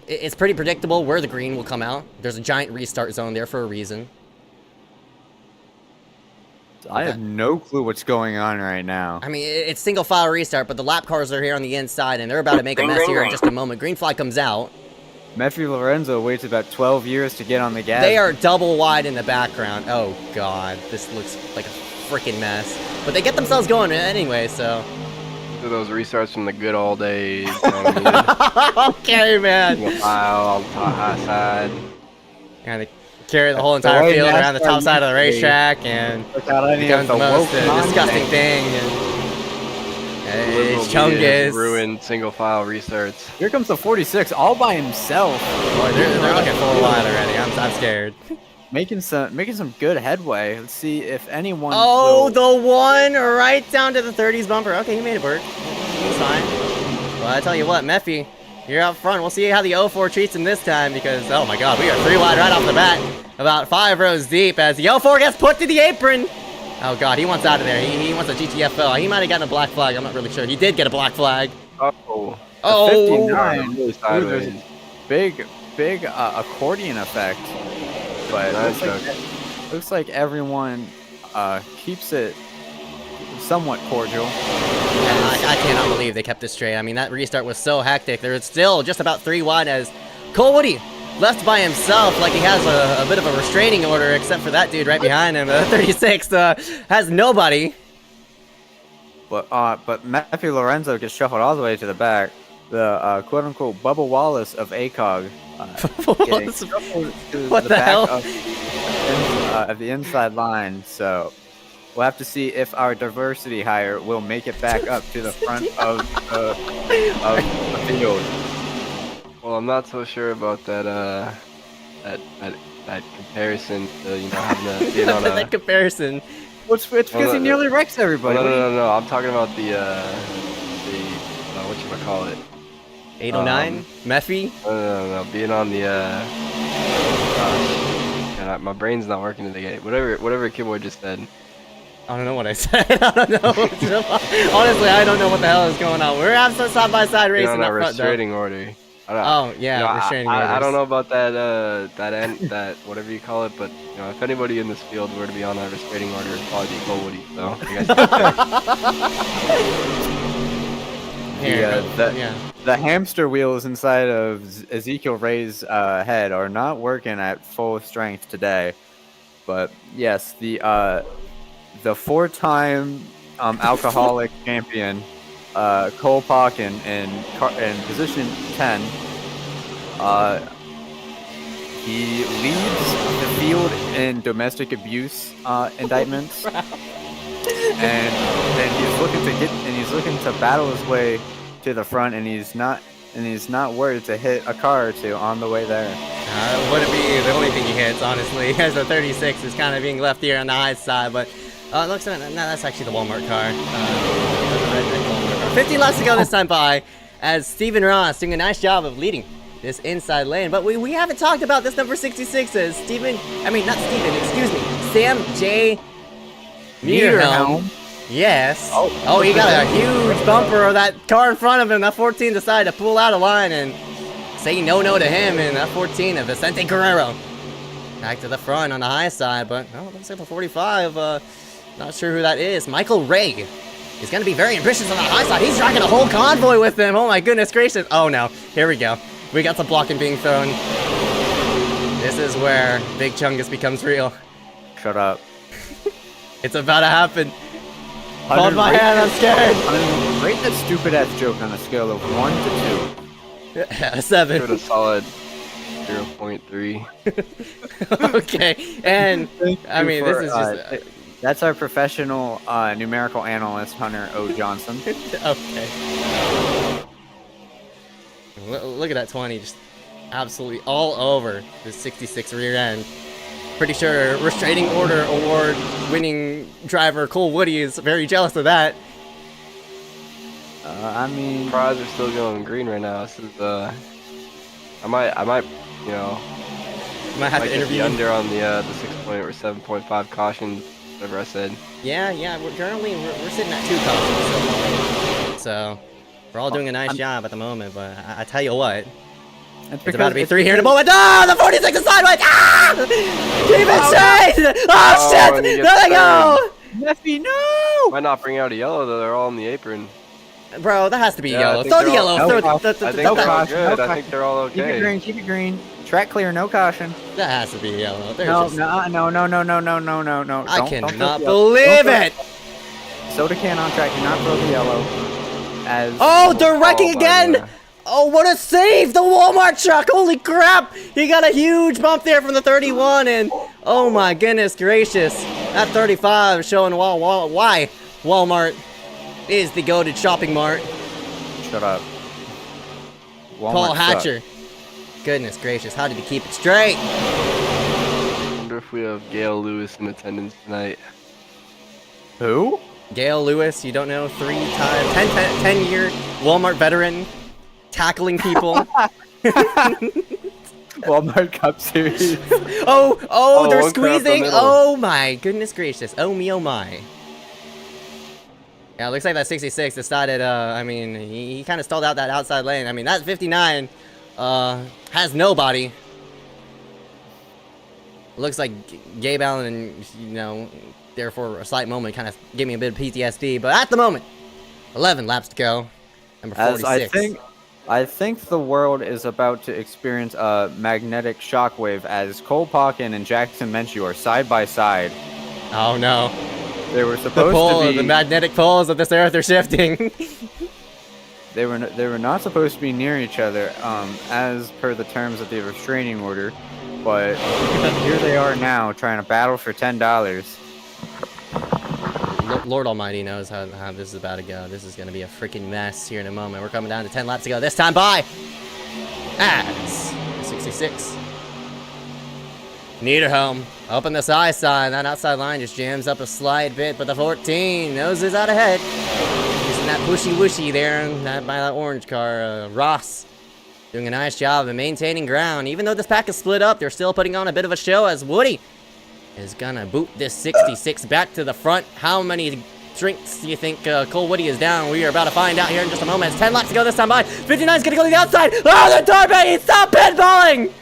[SPEAKER 1] it's pretty predictable where the green will come out. There's a giant restart zone there for a reason.
[SPEAKER 6] I have no clue what's going on right now.
[SPEAKER 1] I mean, it's single file restart, but the lap cars are here on the inside, and they're about to make a mess here in just a moment. Green flag comes out.
[SPEAKER 6] Meffy Lorenzo waits about 12 years to get on the gas.
[SPEAKER 1] They are double wide in the background. Oh, God. This looks like a freaking mess. But they get themselves going anyway, so...
[SPEAKER 7] Those restarts from the good old days.
[SPEAKER 1] Okay, man.
[SPEAKER 7] Single file, high side.
[SPEAKER 1] And they carry the whole entire field around the top side of the racetrack, and it becomes the most disgusting thing. And it's Chungus.
[SPEAKER 7] Ruined single file restarts.
[SPEAKER 6] Here comes the 46, all by himself.
[SPEAKER 1] Boy, they're looking full wide already. I'm scared.
[SPEAKER 6] Making some good headway. Let's see if anyone.
[SPEAKER 1] Oh, the one right down to the 30s bumper. Okay, he made it work. He's fine. Well, I tell you what, Meffy, you're out front. We'll see how the 04 treats him this time because, oh my God, we are 3 wide right off the bat. About 5 rows deep as the 04 gets put to the apron. Oh God, he wants out of there. He wants a GTFO. He might have gotten a black flag. I'm not really sure. He did get a black flag.
[SPEAKER 7] Oh.
[SPEAKER 1] Oh.
[SPEAKER 6] 59.
[SPEAKER 7] Really sideways.
[SPEAKER 6] Big accordion effect. But looks like everyone keeps it somewhat cordial.
[SPEAKER 1] I cannot believe they kept this straight. I mean, that restart was so hectic. There was still just about 3 wide as Cole Woody left by himself like he has a bit of a restraining order, except for that dude right behind him. 36 has nobody.
[SPEAKER 6] But Meffy Lorenzo gets shuffled all the way to the back. The quote-unquote Bubba Wallace of ACOG.
[SPEAKER 1] What the hell?
[SPEAKER 6] Of the inside line, so we'll have to see if our diversity hire will make it back up to the front of the field.
[SPEAKER 7] Well, I'm not so sure about that comparison to, you know, having to being on a...
[SPEAKER 1] That comparison.
[SPEAKER 6] It's because he nearly wrecks everybody.
[SPEAKER 7] No. I'm talking about the whatchamacallit.
[SPEAKER 1] 809? Meffy?
[SPEAKER 7] No. Being on the God, my brain's not working today. Whatever Kidboy just said.
[SPEAKER 1] I don't know what I said. I don't know. Honestly, I don't know what the hell is going on. We're having side by side racing.
[SPEAKER 7] On a restraining order.
[SPEAKER 1] Oh yeah,
[SPEAKER 7] you know,
[SPEAKER 1] restraining orders.
[SPEAKER 7] I don't know about that whatever you call it, but you know, if anybody in this field were to be on a restraining order, it'd probably be Cole Woody. So
[SPEAKER 6] the hamster wheels inside of Ezekiel Ray's head are not working at full strength today. But yes, the 4-time alcoholic champion Cole Pocken in position 10 He leads the field in domestic abuse indictments, and he's looking to battle his way to the front, and he's not worried to hit a car or two on the way there.
[SPEAKER 1] Wouldn't be the only thing he hits, honestly, as the 36 is kind of being left here on the high side, but looks like, no, that's actually the Walmart car. 15 laps to go this time by, as Steven Ross doing a nice job of leading this inside lane, but we haven't talked about this number 66 as Sam J. Niederhelm. Yes. Oh, he got a huge bumper of that car in front of him. That 14 decided to pull out of line and say no to him, and that 14 of Vicente Guerrero back to the front on the high side, but it looks like the 45, not sure who that is. Michael Ray is going to be very ambitious on the high side. He's dragging a whole convoy with him. Oh my goodness gracious. Oh no, here we go. We got some blocking being thrown. This is where Big Chungus becomes real.
[SPEAKER 6] Shut up.
[SPEAKER 1] It's about to happen. Hold my hand, I'm scared.
[SPEAKER 6] Rate that stupid ass joke on a scale of 1 to
[SPEAKER 1] 2. 7.
[SPEAKER 7] Give it a solid 0.3.
[SPEAKER 1] Okay, and I mean, this is just...
[SPEAKER 6] that's our professional numerical analyst, Hunter O. Johnson.
[SPEAKER 1] Okay. Look at that 20, just absolutely all over the 66 rear end. Pretty sure restraining order award winning driver Cole Woody is very jealous of that.
[SPEAKER 6] I mean,
[SPEAKER 7] cars are still going green right now. This is I might you know,
[SPEAKER 1] might have to interview
[SPEAKER 7] under on the 6 or 7.5 caution, whatever I said.
[SPEAKER 1] Yeah, we're currently we're sitting at 2 cautions, so we're all doing a nice job at the moment. But I tell you what. It's about to be 3 here in a moment. Ah, the 46 is sideways. Ah! Keep it straight. Oh, shit. There they go.
[SPEAKER 6] Neffy, no.
[SPEAKER 7] Might not bring out a yellow, though. They're all in the apron.
[SPEAKER 1] Bro, that has to be yellow. Throw the yellow.
[SPEAKER 7] I think they're all good. I think they're all okay.
[SPEAKER 6] Keep it green. Track clear, no caution.
[SPEAKER 1] That has to be yellow.
[SPEAKER 6] No.
[SPEAKER 1] I cannot believe it.
[SPEAKER 6] Soda can on track. Do not throw the yellow.
[SPEAKER 1] Oh, they're wrecking again. Oh, what a save! The Walmart truck! Holy crap! He got a huge bump there from the 31, and oh my goodness gracious. That 35 is showing why Walmart is the goated shopping mart.
[SPEAKER 6] Shut up.
[SPEAKER 1] Walmart Paul Hatcher. Goodness gracious, how did he keep it straight?
[SPEAKER 7] I wonder if we have Gail Lewis in attendance tonight.
[SPEAKER 6] Who?
[SPEAKER 1] Gail Lewis, you don't know, 3-time, 10-year Walmart veteran. Tackling people.
[SPEAKER 6] Walmart Cup Series.
[SPEAKER 1] Oh, they're squeezing. Oh my goodness gracious. Oh me, oh my. Yeah, it looks like that 66 decided, I mean, he kind of stalled out that outside lane. I mean, that 59 has nobody. Looks like Gabe Allen, you know, there for a slight moment kind of gave me a bit of PTSD. But at the moment, 11 laps to go. Number 46.
[SPEAKER 6] I think the world is about to experience a magnetic shockwave as Cole Pauken and Jackson Menchue are side by side.
[SPEAKER 1] Oh no.
[SPEAKER 6] They were supposed to be...
[SPEAKER 1] The magnetic poles of this earth are shifting.
[SPEAKER 6] They were not supposed to be near each other, as per the terms of the restraining order, but here they are now trying to battle for $10.
[SPEAKER 1] Lord Almighty knows how this is about to go. This is going to be a freaking mess here in a moment. We're coming down to 10 laps to go. This time by as 66. Niederhelm up on this high side. That outside line just jams up a slight bit, but the 14 noses out ahead. Using that pushy-wushy there by that orange car. Ross doing a nice job of maintaining ground. Even though this pack is split up, they're still putting on a bit of a show as Woody is gonna boot this 66 back to the front. How many drinks do you think Cole Woody is down? We are about to find out here in just a moment. It's 10 laps to go this time by. 59's gonna go to the outside. Oh, the Darby! Stop pinballing!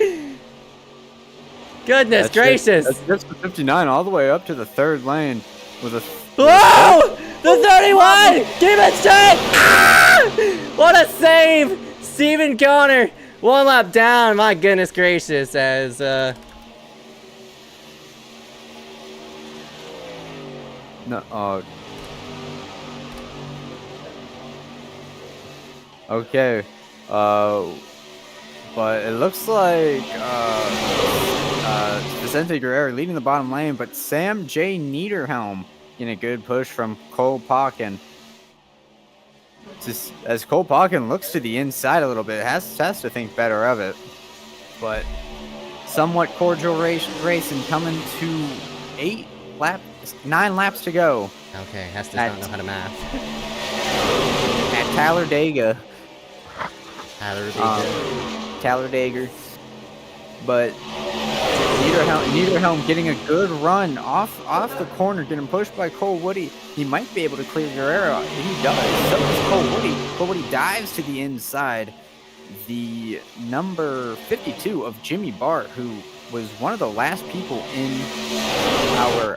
[SPEAKER 1] Goodness gracious.
[SPEAKER 6] That's the 59 all the way up to the 3rd lane with a...
[SPEAKER 1] Whoa! The 31! Keep it straight! Ah! What a save! Stephen Connor, 1 lap down. My goodness gracious, as
[SPEAKER 6] No, okay. But it looks like Vicente Guerrero leading the bottom lane, but Sam J. Niederhelm getting a good push from Cole Pocken. Just as Cole Pocken looks to the inside a little bit, has to think better of it. But somewhat cordial racing coming to 9 laps to go.
[SPEAKER 1] Okay, Hess does not know how to math.
[SPEAKER 6] At Talladega.
[SPEAKER 1] Talladega.
[SPEAKER 6] But Niederhelm getting a good run off the corner, getting pushed by Cole Woody. He might be able to clear Guerrero. He does. So does Cole Woody. Cole Woody dives to the inside. The number 52 of Jimmy Bart, who was one of the last people in our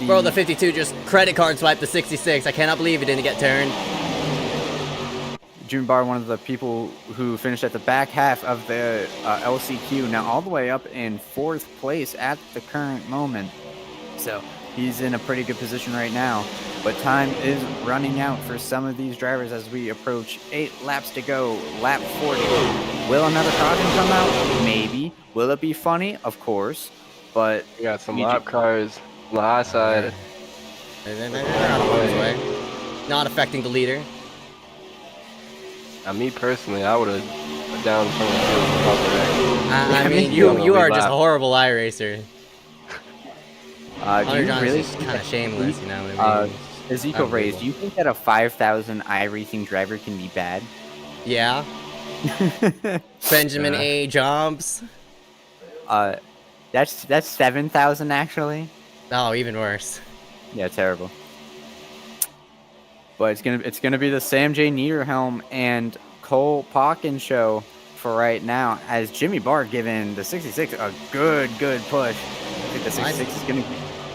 [SPEAKER 1] Bro, the 52 just credit card swiped the 66. I cannot believe he didn't get turned.
[SPEAKER 6] Jimmy Barr, one of the people who finished at the back half of the LCQ, now all the way up in 4th place at the current moment. So he's in a pretty good position right now. But time is running out for some of these drivers as we approach 8 laps to go. Lap 40. Will another caution come out? Maybe. Will it be funny? Of course. But
[SPEAKER 7] We got some lap cars on the high side.
[SPEAKER 1] They're out of harm's way. Not affecting the leader.
[SPEAKER 7] Now, me personally, I would have put down in front of the field.
[SPEAKER 1] I mean, you are just a horrible iRacer.
[SPEAKER 6] do you really
[SPEAKER 1] just kind of shameless, you know what I mean?
[SPEAKER 6] Ezekiel Reyes, do you think that a 5,000 iRacing driver can be bad?
[SPEAKER 1] Yeah. Benjamin A. Jobs.
[SPEAKER 6] That's 7,000 actually.
[SPEAKER 1] Oh, even worse.
[SPEAKER 6] Yeah, terrible. But it's gonna be the Sam J. Niederhelm and Cole Pocken show for right now, as Jimmy Barr giving the 66 a good push. I think the 66 is gonna be.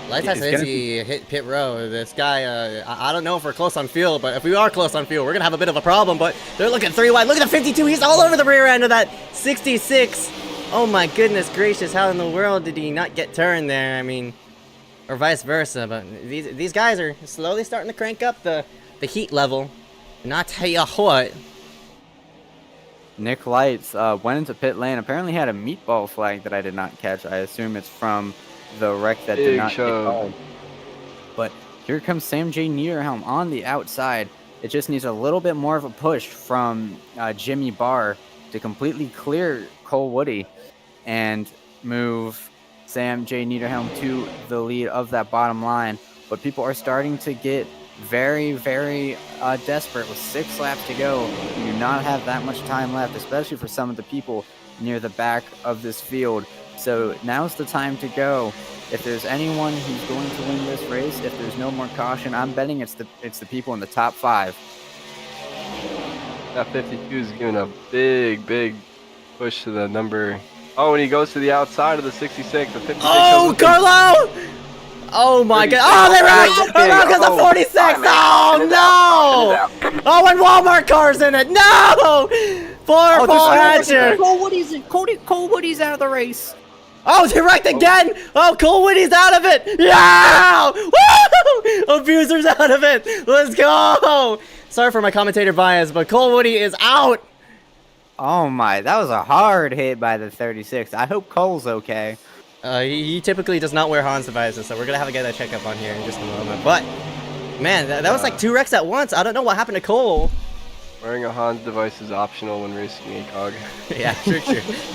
[SPEAKER 1] Lights has he hit pit row. This guy, I don't know if we're close on fuel, but if we are close on fuel, we're gonna have a bit of a problem. But they're looking 3 wide. Look at the 52. He's all over the rear end of that 66. Oh my goodness gracious! How in the world did he not get turned there? I mean, or vice versa. But these guys are slowly starting to crank up the heat level. Not tell you what.
[SPEAKER 6] Nick Lights went into pit lane. Apparently had a meatball flag that I did not catch. I assume it's from the wreck that did not get called. But here comes Sam J. Niederhelm on the outside. It just needs a little bit more of a push from Jimmy Barr to completely clear Cole Woody and move Sam J. Niederhelm to the lead of that bottom line. But people are starting to get very desperate with 6 laps to go. You do not have that much time left, especially for some of the people near the back of this field. So now's the time to go. If there's anyone who's going to win this race, if there's no more caution, I'm betting it's the people in the top 5.
[SPEAKER 7] That 52 is giving a big push to the number. Oh, and he goes to the outside of the 66. The 56.
[SPEAKER 1] Oh, Carlo! Oh my god! Oh, they wrecked! Oh, because the 46! Oh no! Oh, and Walmart cars in it! No! Poor Paul Hatcher!
[SPEAKER 6] Cole Woody's out of the race.
[SPEAKER 1] Oh, they wrecked again! Oh, Cole Woody's out of it! Yeah! Woo! Abuser's out of it! Let's go! Sorry for my commentator bias, but Cole Woody is out!
[SPEAKER 6] Oh my, that was a hard hit by the 36. I hope Cole's okay.
[SPEAKER 1] He typically does not wear Hans devices, so we're gonna have to get that checkup on here in just a moment. But, man, that was like 2 wrecks at once. I don't know what happened to Cole.
[SPEAKER 7] Wearing a Hans device is optional when racing ACOG.
[SPEAKER 1] Yeah, true.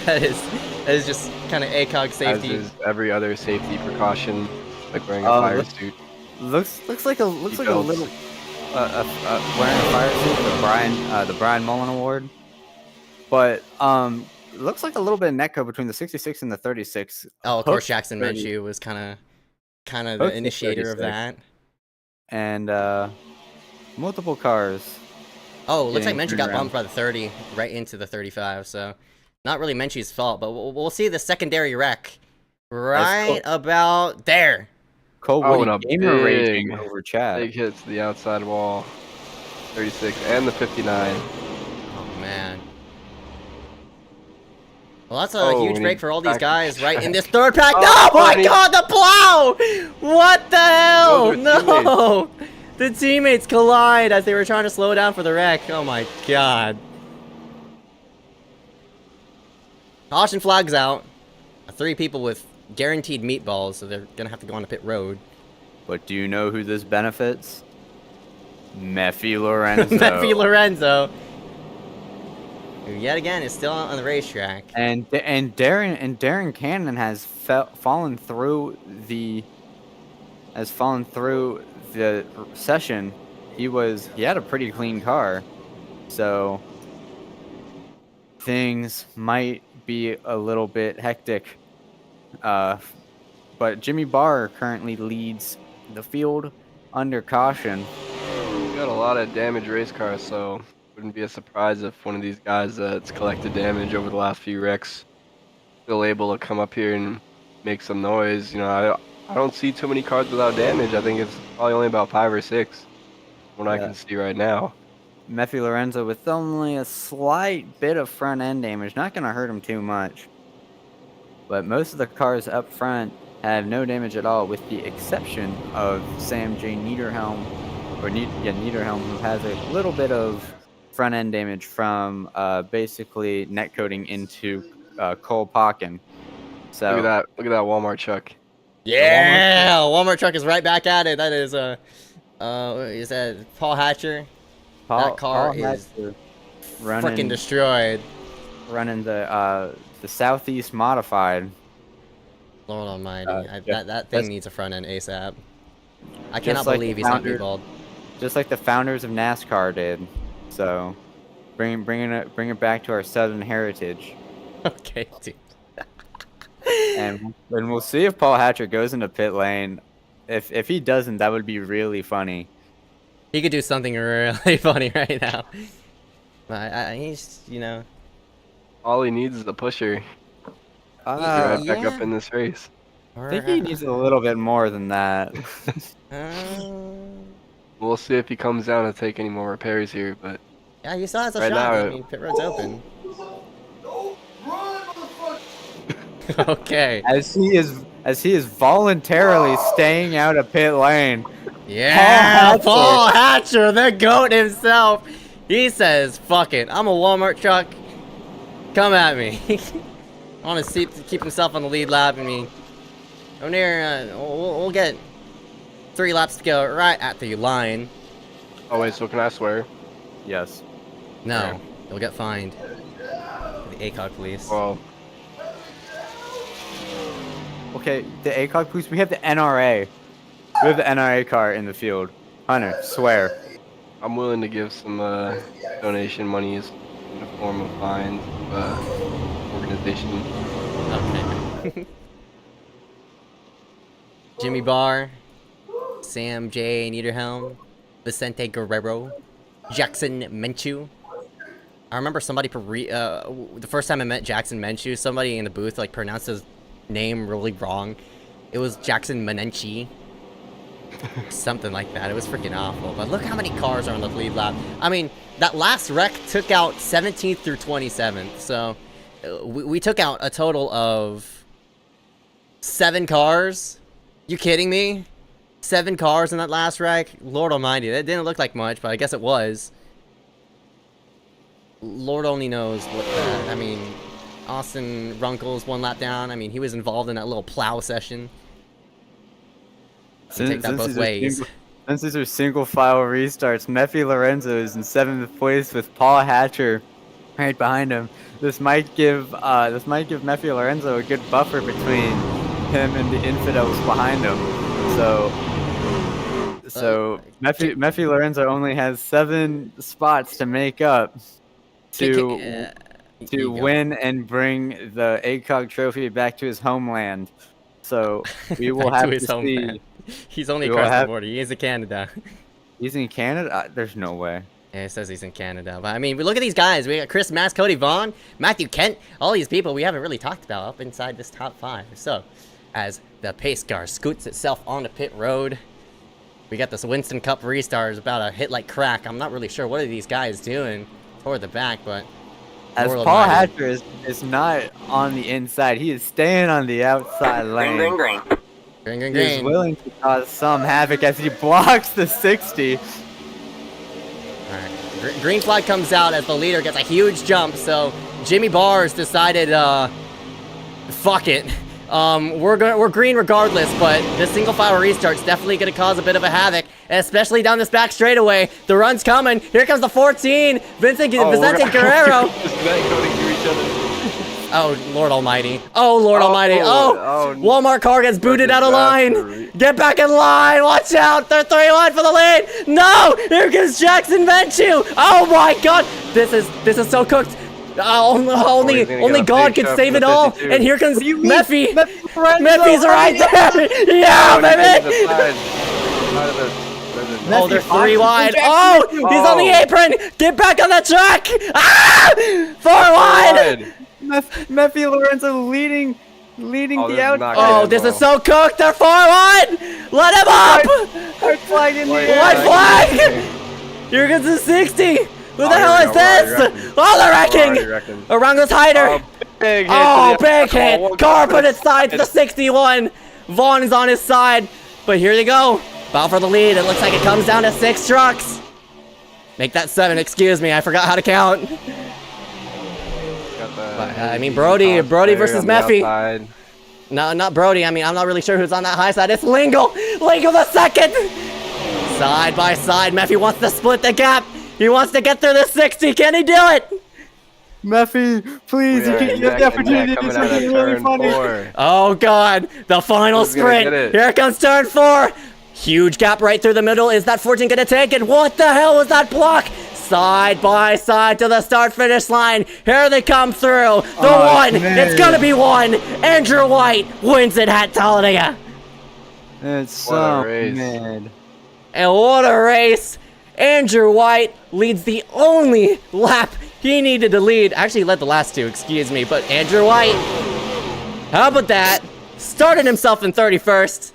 [SPEAKER 1] That is just kind of ACOG safety.
[SPEAKER 7] As is every other safety precaution, like wearing a fire suit.
[SPEAKER 6] Looks like a little wearing a fire suit, the Brian Mullen Award. But looks like a little bit of netco between the 66 and the 36.
[SPEAKER 1] Oh, of course, Jackson Menchie was kind of the initiator of that. And
[SPEAKER 6] multiple cars.
[SPEAKER 1] Oh, looks like Menchie got bumped by the 30 right into the 35. So not really Menchie's fault, but we'll see the secondary wreck right about there.
[SPEAKER 6] Cole Woody gamer raging over chat.
[SPEAKER 7] Big hits to the outside wall. 36 and the 59.
[SPEAKER 1] Oh man. Well, that's a huge break for all these guys right in this third pack. Oh my god, the plow! What the hell? No! The teammates collide as they were trying to slow down for the wreck. Oh my god. Caution flags out. 3 people with guaranteed meatballs, so they're gonna have to go on the pit road.
[SPEAKER 6] But do you know who this benefits? Meffy Lorenzo.
[SPEAKER 1] Meffy Lorenzo, who yet again is still on the racetrack.
[SPEAKER 6] And Darren Cannon has fallen through the session. He had a pretty clean car, so things might be a little bit hectic. But Jimmy Barr currently leads the field under caution.
[SPEAKER 7] We got a lot of damaged race cars, so wouldn't be a surprise if one of these guys that's collected damage over the last few wrecks still able to come up here and make some noise. You know, I don't see too many cars without damage. I think it's probably only about 5 or 6 when I can see right now.
[SPEAKER 6] Meffy Lorenzo with only a slight bit of front end damage, not going to hurt him too much. But most of the cars up front have no damage at all, with the exception of Sam J. Niederhelm, Niederhelm, who has a little bit of front end damage from basically net coating into Cole Pocken. So
[SPEAKER 7] look at that Walmart truck.
[SPEAKER 1] Yeah, Walmart truck is right back at it. That is that Paul Hatcher? That car is freaking destroyed.
[SPEAKER 6] Running the Southeast Modified.
[SPEAKER 1] Lord almighty, that thing needs a front end ASAP. I cannot believe he's not meatballed.
[SPEAKER 6] Just like the founders of NASCAR did. So, bring it back to our Southern heritage.
[SPEAKER 1] Okay, dude.
[SPEAKER 6] and we'll see if Paul Hatcher goes into pit lane. If he doesn't, that would be really funny.
[SPEAKER 1] He could do something really funny right now. But he's, you know.
[SPEAKER 7] All he needs is a pusher. Right back up in this race.
[SPEAKER 6] I think he needs a little bit more than that.
[SPEAKER 7] We'll see if he comes down to take any more repairs here, but
[SPEAKER 1] yeah, you saw it's a
[SPEAKER 7] right
[SPEAKER 1] shot.
[SPEAKER 7] Now,
[SPEAKER 1] I mean, pit road's open. Okay.
[SPEAKER 6] As he is voluntarily staying out of pit lane.
[SPEAKER 1] Yeah, Paul Hatcher, the GOAT himself. He says, "Fuck it, I'm a Walmart truck. Come at me." I want to keep himself on the lead lap. I mean, over there, we'll get 3 laps to go right at the line.
[SPEAKER 7] Oh wait, so can I swear?
[SPEAKER 6] Yes.
[SPEAKER 1] No, you'll get fined. The ACOG police.
[SPEAKER 7] Well.
[SPEAKER 6] Okay, the ACOG police. We have the NRA. We have the NRA car in the field. Hunter, swear.
[SPEAKER 7] I'm willing to give some donation monies in the form of fines. Organization.
[SPEAKER 1] Okay. Jimmy Barr, Sam J. Niederhelm, Vicente Guerrero, Jackson Menchu. I remember somebody the first time I met Jackson Menchu, somebody in the booth like pronounced his name really wrong. It was Jackson Menenchi. Something like that. It was freaking awful. But look how many cars are on the lead lap. I mean, that last wreck took out 17th through 27th. So we took out a total of 7 cars. You kidding me? 7 cars in that last wreck? Lord almighty. That didn't look like much, but I guess it was. Lord only knows what that... I mean, Austin Runkles 1 lap down. I mean, he was involved in that little plow session. Take that both ways.
[SPEAKER 6] Since these are single file restarts, Meffy Lorenzo is in 7th place with Paul Hatcher right behind him. This might give Meffy Lorenzo a good buffer between him and the infidels behind him. So Meffy Lorenzo only has 7 spots to make up to win and bring the ACOG trophy back to his homeland. So we will have to see.
[SPEAKER 1] He's only across the border. He is in Canada.
[SPEAKER 6] He's in Canada? There's no way.
[SPEAKER 1] Yeah, it says he's in Canada. But I mean, look at these guys. We got Chris Mass, Cody Vaughn, Matthew Kent, all these people we haven't really talked about up inside this top 5. So, as the pace car scoots itself onto pit road, we got this Winston Cup restart about to hit like crack. I'm not really sure what are these guys doing toward the back, but
[SPEAKER 6] as Paul Hatcher is not on the inside, he is staying on the outside lane.
[SPEAKER 1] Green, green,
[SPEAKER 6] He's
[SPEAKER 1] green.
[SPEAKER 6] willing to cause some havoc as he blocks the 60.
[SPEAKER 1] Alright. Green flag comes out as the leader gets a huge jump, so Jimmy Bars decided, fuck it. We're green regardless, but the single file restart's definitely gonna cause a bit of a havoc, especially down this back straightaway. The run's coming. Here comes the 14. Vicente Guerrero. Oh, Lord Almighty. Oh, Lord Almighty. Oh, Walmart car gets booted out of line. Get back in line. Watch out. They're 3-1 for the lead. No, here comes Jackson Venchu. Oh my God. This is so cooked. Only God can save it all. And here comes Meffy. Meffy's right there. Yeah, baby. Oh, they're 3 wide. Oh, he's on the apron. Get back on that track. Ah, 4 wide.
[SPEAKER 6] Meffy Lorenzo leading the outside.
[SPEAKER 1] Oh, this is so cooked. They're 4 wide. Let him up.
[SPEAKER 6] White flag in the air.
[SPEAKER 1] White flag. Here comes the 60. Who the hell is this? Oh, they're wrecking. Arango's hider.
[SPEAKER 7] Big hit.
[SPEAKER 1] Oh, big hit. Car put its side to the 61. Vaughn is on his side. But here they go. Battle for the lead. It looks like it comes down to 6 trucks. Make that 7. Excuse me. I forgot how to count. I mean, Brody versus Meffy. No, not Brody. I mean, I'm not really sure who's on that high side. It's Lingle. Lingle the second. Side by side. Meffy wants to split the gap. He wants to get through the 60. Can he do it?
[SPEAKER 6] Meffy, please, you can get the opportunity to do something really funny.
[SPEAKER 1] Oh, God. The final sprint. Here comes turn 4. Huge gap right through the middle. Is that 14 going to take it? What the hell was that block? Side by side to the start-finish line. Here they come through. The one. Man. It's going to be 1. Andrew White wins it at Talladega.
[SPEAKER 6] It's so mad.
[SPEAKER 1] And what a race. Andrew White leads the only lap he needed to lead. Actually, he led the last 2, excuse me. But Andrew White, how about that? Started himself in 31st.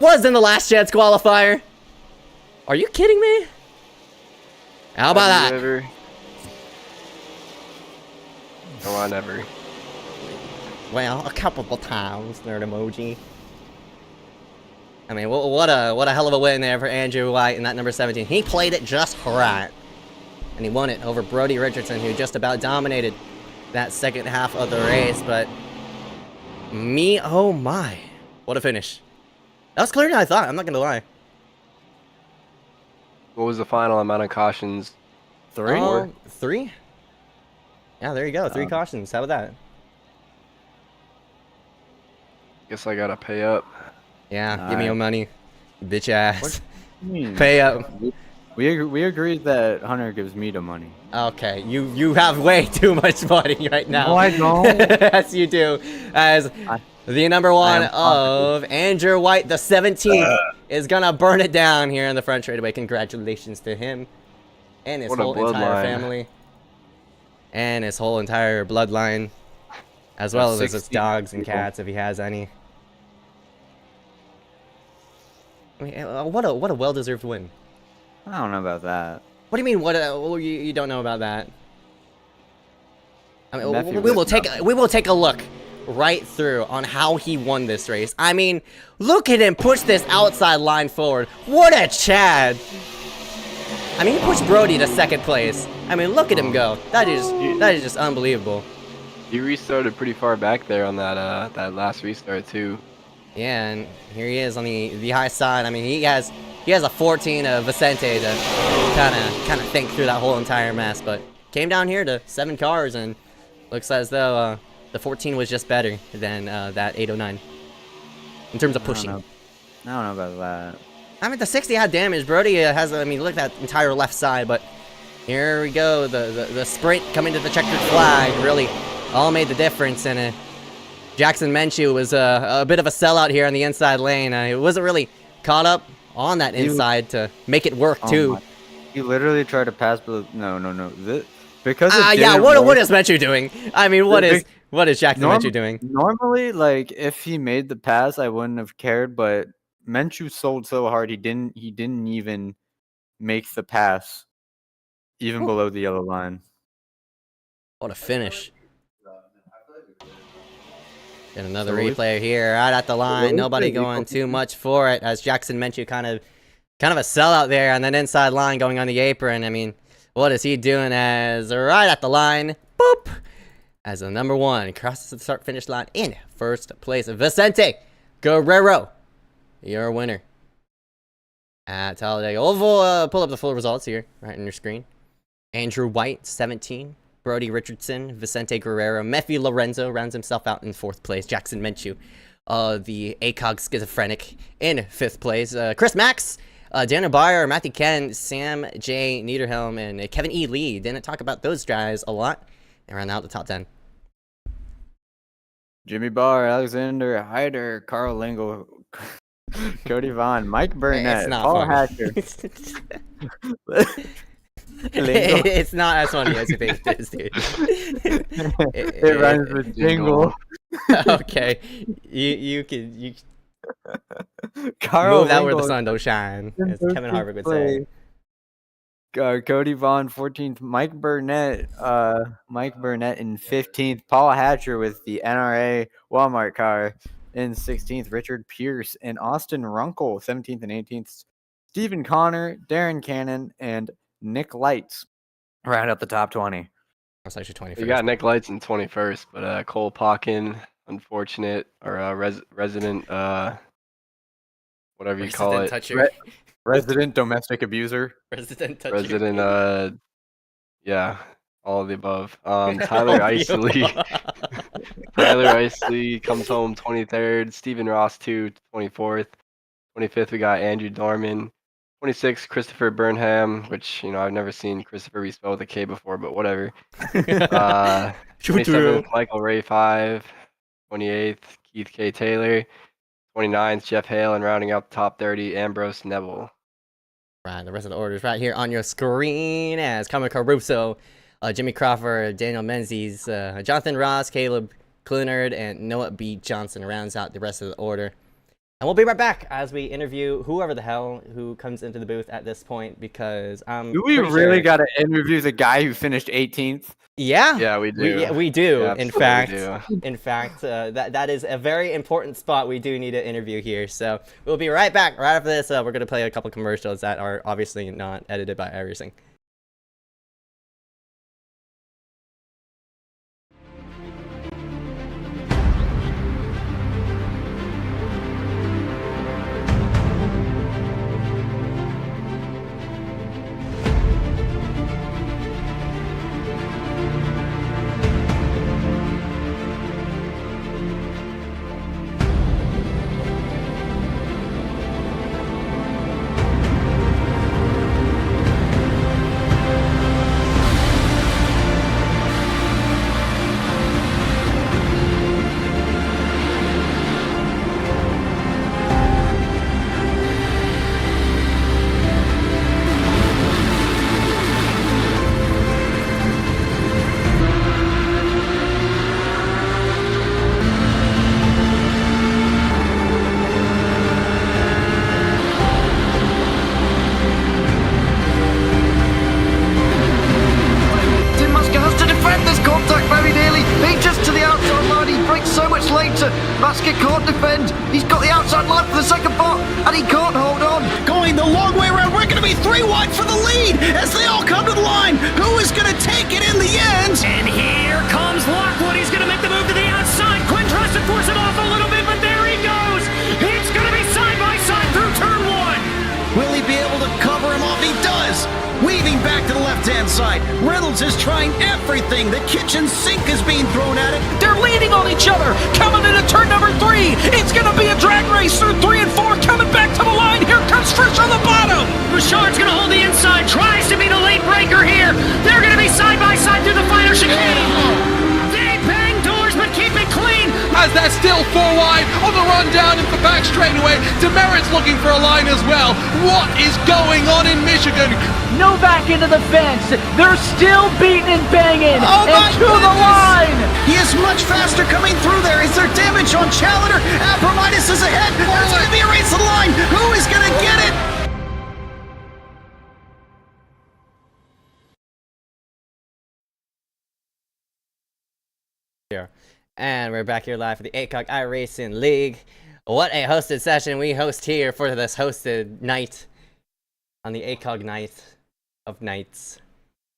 [SPEAKER 1] Was in the last chance qualifier. Are you kidding me? How about that?
[SPEAKER 7] Never. No, I never.
[SPEAKER 1] Well, a couple of times, nerd emoji. I mean, what a hell of a win there for Andrew White in that number 17. He played it just right. And he won it over Brody Richardson, who just about dominated that second half of the race. But oh my. What a finish. That was clearer than I thought, I'm not going to lie.
[SPEAKER 7] What was the final amount of cautions?
[SPEAKER 6] 3?
[SPEAKER 1] 3? Yeah, there you go. 3 cautions. How about that?
[SPEAKER 7] Guess I gotta pay up.
[SPEAKER 1] Yeah, give me your money, bitch ass. Pay up.
[SPEAKER 6] We agreed that Hunter gives me the money.
[SPEAKER 1] Okay, you have way too much money right now.
[SPEAKER 6] No, I don't.
[SPEAKER 1] Yes, you do. As the number 1 of Andrew White, the 17th, is gonna burn it down here in the front straightaway. Congratulations to him and his whole entire family and his whole entire bloodline, as well as his dogs and cats if he has any. I mean, what a well-deserved win.
[SPEAKER 6] I don't know about that.
[SPEAKER 1] What do you mean? What you don't know about that? I mean, we will take a look right through on how he won this race. I mean, look at him push this outside line forward. What a Chad! I mean, he pushed Brody to 2nd place. I mean, look at him go. That is just unbelievable.
[SPEAKER 7] He restarted pretty far back there on that that last restart too.
[SPEAKER 1] Yeah, and here he is on the high side. I mean, he has a 14 of Vicente to kind of think through that whole entire mess, but came down here to 7 cars and looks as though the 14 was just better than that 809 in terms of pushing.
[SPEAKER 6] I don't know about that.
[SPEAKER 1] I mean, the 60 had damage. Brody has, I mean, look at that entire left side, but here we go. The sprint coming to the checkered flag really all made the difference, and Jackson Menchu was a bit of a sellout here on the inside lane. He wasn't really caught up on that inside to make it work too.
[SPEAKER 6] He literally tried to pass, but no. Because
[SPEAKER 1] yeah, what is Menchu doing? I mean, what is Jackson Menchu doing?
[SPEAKER 6] Normally, like if he made the pass, I wouldn't have cared. But Menchu sold so hard, he didn't even make the pass, even below the yellow line.
[SPEAKER 1] What a finish! And another replay here, right at the line. Nobody going too much for it, as Jackson Menchu kind of a sellout there on that inside line going on the apron. I mean, what is he doing as right at the line? Boop! As the number 1 crosses the start-finish line in first place. Vicente Guerrero, your winner at Talladega. We'll pull up the full results here, right on your screen. Andrew White, 17. Brody Richardson, Vicente Guerrero, Meffy Lorenzo rounds himself out in 4th place. Jackson Menchu, the ACOG schizophrenic, in 5th place. Chris Max, Daniel Byer, Matthew Ken, Sam J. Niederhelm, and Kevin E. Lee. Didn't talk about those guys a lot. And round out the top 10.
[SPEAKER 6] Jimmy Barr, Alexander Hyder, Carl Lingle, Cody Vaughn, Mike Burnett, Paul Hatcher.
[SPEAKER 1] It's not as funny as you think it is, dude.
[SPEAKER 6] It rhymes with jingle.
[SPEAKER 1] Okay, you can
[SPEAKER 6] Carl
[SPEAKER 1] move that where the
[SPEAKER 6] Lingle
[SPEAKER 1] sun don't shine, as Kevin Harvick would say.
[SPEAKER 6] Cody Vaughn 14th, Mike Burnett in 15th, Paul Hatcher with the NRA Walmart car in 16th, Richard Pierce and Austin Runkle 17th and 18th, Stephen Connor, Darren Cannon, and Nick Lights round up the top 20.
[SPEAKER 1] That's actually 21st.
[SPEAKER 7] We got Nick Lights in 21st, but Cole Pocken, unfortunate, or resident, whatever you call it.
[SPEAKER 1] Toucher.
[SPEAKER 6] Resident domestic abuser.
[SPEAKER 1] Resident toucher.
[SPEAKER 7] Resident, yeah, all of the above. Tyler Isley. Tyler Isley comes home 23rd. Stephen Ross 24th. 25th, we got Andrew Dorman. 26th, Christopher Burnham, which, I've never seen Christopher be spelled with a K before, but whatever. 27th, Michael Ray 5. 28th, Keith K. Taylor. 29th, Jeff Hale, and rounding up top 30, Ambrose Neville.
[SPEAKER 1] Right, the rest of the order is right here on your screen as Comer Caruso, Jimmy Crawford, Daniel Menzies, Jonathan Ross, Caleb Clunard, and Noah B. Johnson rounds out the rest of the order. And we'll be right back as we interview whoever the hell who comes into the booth at this point, because
[SPEAKER 6] do we really got to interview the guy who finished 18th?
[SPEAKER 1] Yeah,
[SPEAKER 7] we do.
[SPEAKER 1] We do.
[SPEAKER 7] Yeah,
[SPEAKER 1] in fact, that is a very important spot we do need to interview here. So we'll be right back. Right after this, we're going to play a couple commercials that are obviously not edited by iRacing.
[SPEAKER 9] Basket can't defend. He's got the outside line for the second part, and he can't hold on. Going the long way around. We're going to be 3 wide for the lead as they all come to the line. Who is going to take it in the end?
[SPEAKER 10] And here comes Lockwood. He's going to make the move to the outside. Quinn tries to force it off a little bit, but there he goes. It's going to be side by side through turn 1.
[SPEAKER 9] Will he be able to cover him off? He does. Weaving back to the left-hand side. Reynolds is trying everything. The kitchen sink is being thrown at it. They're leaning on each other. Coming into turn number 3. It's going to be a drag race through 3 and 4. Coming back to the line. Here comes Frisch on the bottom.
[SPEAKER 10] Bouchard's going to hold the inside. Tries to be the late breaker here. They're going to be side by side through the final chicane. They bang doors, but keep it clean.
[SPEAKER 11] As they're still 4 wide on the run down into the back straightaway. Demerit's looking for a line as well. What is going on in Michigan?
[SPEAKER 12] Novak into the fence. They're still beating and banging.
[SPEAKER 9] Oh
[SPEAKER 12] and to the line.
[SPEAKER 9] He is much faster coming through there. Is there damage on Challenger? Abramitis is ahead. There's going to be a race to the line. Who is going to get it?
[SPEAKER 1] And we're back here live for the ACOG iRacing League. What a hosted session we host here for this hosted night on the ACOG night of nights.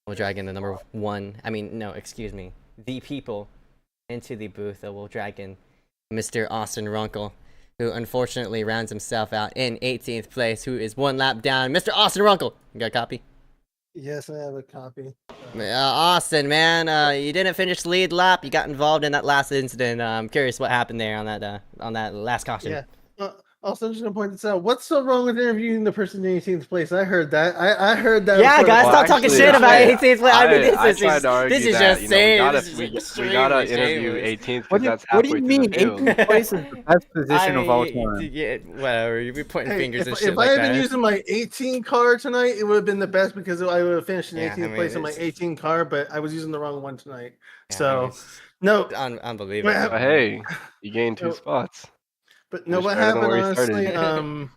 [SPEAKER 1] We'll drag in the number one. The people into the booth. We'll drag in Mr. Austin Runkle, who unfortunately rounds himself out in 18th place, who is one lap down. Mr. Austin Runkle, you got a copy?
[SPEAKER 5] Yes, I have a copy.
[SPEAKER 1] Austin, man, you didn't finish lead lap. You got involved in that last incident. I'm curious what happened there on that last caution.
[SPEAKER 5] Yeah. Also, I'm just gonna point this out. What's so wrong with interviewing the person in 18th place? I heard that. I heard that.
[SPEAKER 1] Yeah, guys, stop talking shit about 18th place. I mean,
[SPEAKER 7] this is just insane. We gotta interview 18th because that's halfway through the field.
[SPEAKER 6] 18th place is the best position of all time.
[SPEAKER 1] Yeah, whatever. You be pointing fingers and shit
[SPEAKER 5] if
[SPEAKER 1] like
[SPEAKER 5] I had
[SPEAKER 1] that.
[SPEAKER 5] been using my 18 car tonight, it would have been the best because I would have finished in 18th place in my 18 car, but I was using the wrong one tonight.
[SPEAKER 1] Yeah,
[SPEAKER 5] no,
[SPEAKER 1] unbelievable.
[SPEAKER 7] But hey, you gained 2 spots.
[SPEAKER 5] But no, what happened, honestly, I'm